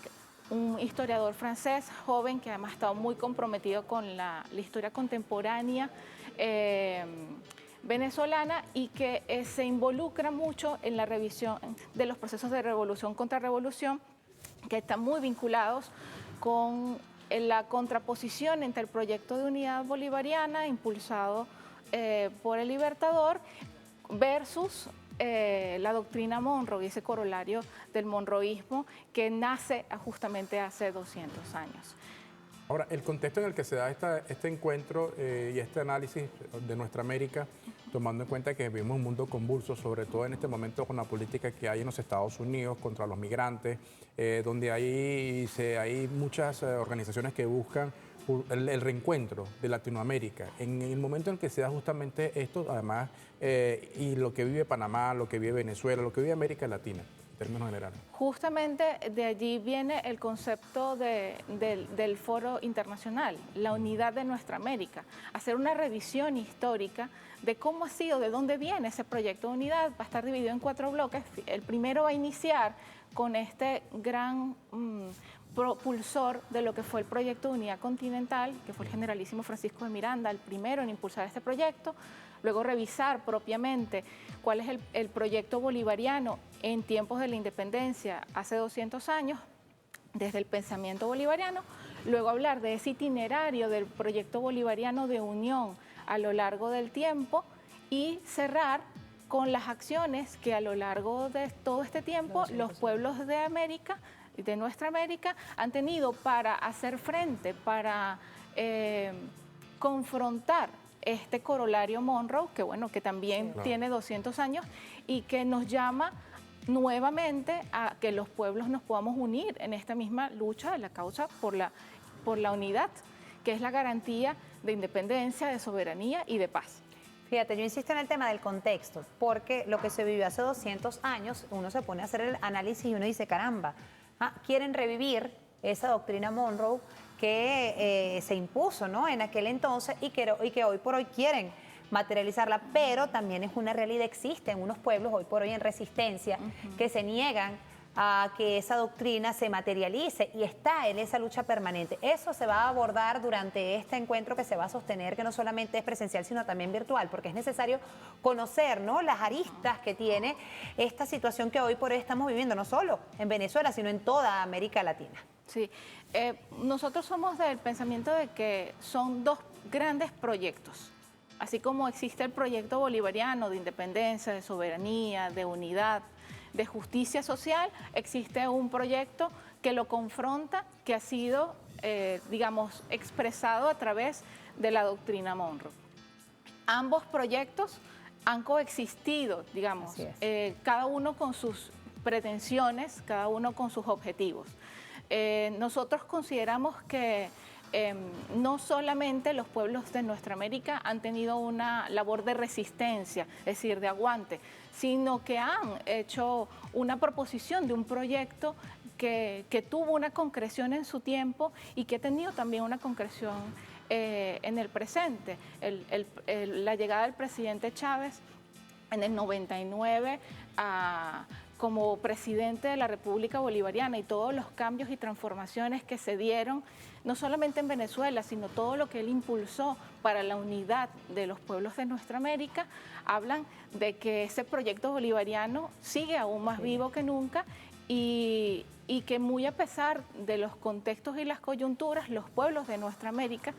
un historiador francés joven que además ha estado muy comprometido con la historia contemporánea venezolana y que se involucra mucho en la revisión de los procesos de revolución contra revolución, que están muy vinculados con la contraposición entre el proyecto de unidad bolivariana impulsado por el Libertador versus la doctrina Monroe y ese corolario del monroísmo que nace justamente hace 200 años. Ahora, el contexto en el que se da este encuentro y este análisis de nuestra América, tomando en cuenta que vivimos un mundo convulso, sobre todo en este momento con la política que hay en los Estados Unidos contra los migrantes, donde hay muchas organizaciones que buscan el reencuentro de Latinoamérica. En el momento en que se da justamente esto, además, y lo que vive Panamá, lo que vive Venezuela, lo que vive América Latina, en términos generales. Justamente de allí viene el concepto del foro internacional, la unidad de nuestra América, hacer una revisión histórica de cómo ha sido, de dónde viene ese proyecto de unidad. Va a estar dividido en 4 bloques. El primero va a iniciar con este gran propulsor de lo que fue el proyecto de unidad continental, que fue el generalísimo Francisco de Miranda, el primero en impulsar este proyecto. Luego revisar propiamente cuál es el proyecto bolivariano en tiempos de la independencia hace 200 años, desde el pensamiento bolivariano. Luego hablar de ese itinerario del proyecto bolivariano de unión a lo largo del tiempo y cerrar con las acciones que a lo largo de todo este tiempo los pueblos de América, de nuestra América, han tenido para hacer frente, para confrontar este corolario Monroe, que bueno, que también tiene 200 años y que nos llama nuevamente a que los pueblos nos podamos unir en esta misma lucha de la causa por la unidad, que es la garantía de independencia, de soberanía y de paz. Fíjate, yo insisto en el tema del contexto, porque lo que se vivió hace 200 años, uno se pone a hacer el análisis y uno dice, caramba, quieren revivir esa doctrina Monroe que se impuso, ¿no?, en aquel entonces y que hoy por hoy quieren materializarla, pero también es una realidad, existen unos pueblos hoy por hoy en resistencia que se niegan a que esa doctrina se materialice y está en esa lucha permanente. Eso se va a abordar durante este encuentro que se va a sostener, que no solamente es presencial, sino también virtual, porque es necesario conocer, ¿no?, las aristas que tiene esta situación que hoy por hoy estamos viviendo, no solo en Venezuela, sino en toda América Latina. Sí, nosotros somos del pensamiento de que son dos grandes proyectos. Así como existe el proyecto bolivariano de independencia, de soberanía, de unidad, de justicia social, existe un proyecto que lo confronta, que ha sido, digamos, expresado a través de la doctrina Monroe. Ambos proyectos han coexistido, digamos, cada uno con sus pretensiones, cada uno con sus objetivos. Nosotros consideramos que no solamente los pueblos de nuestra América han tenido una labor de resistencia, es decir, de aguante, sino que han hecho una proposición de un proyecto que tuvo una concreción en su tiempo y que ha tenido también una concreción en el presente. La llegada del presidente Chávez en el 99 como presidente de la República Bolivariana y todos los cambios y transformaciones que se dieron, no solamente en Venezuela, sino todo lo que él impulsó para la unidad de los pueblos de nuestra América, hablan de que ese proyecto bolivariano sigue aún más vivo que nunca y que muy a pesar de los contextos y las coyunturas, los pueblos de nuestra América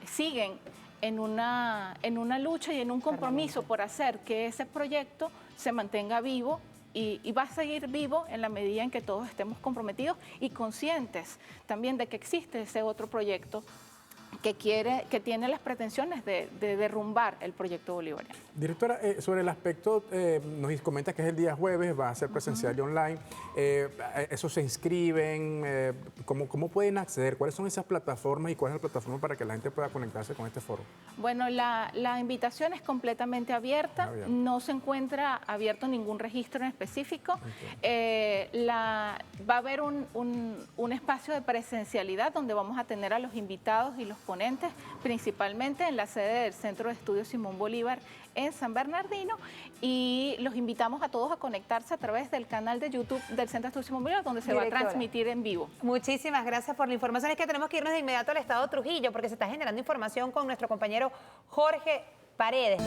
siguen en una lucha y en un compromiso por hacer que ese proyecto se mantenga vivo y va a seguir vivo en la medida en que todos estemos comprometidos y conscientes también de que existe ese otro proyecto que tiene las pretensiones de derrumbar el proyecto bolivariano. Directora, sobre el aspecto, nos comenta que es el día jueves, va a ser presencial y online. ¿Eso se inscriben? ¿Cómo pueden acceder? ¿Cuáles son esas plataformas y cuál es la plataforma para que la gente pueda conectarse con este foro? Bueno, la invitación es completamente abierta, no se encuentra abierto ningún registro en específico. Va a haber un espacio de presencialidad donde vamos a tener a los invitados y los ponentes, principalmente en la sede del Centro de Estudios Simón Bolívar en San Bernardino, y los invitamos a todos a conectarse a través del canal de YouTube del Centro de Estudios Simón Bolívar, donde se va a transmitir en vivo. Muchísimas gracias por la información. Es que tenemos que irnos de inmediato al estado Trujillo porque se está generando información con nuestro compañero Jorge Paredes.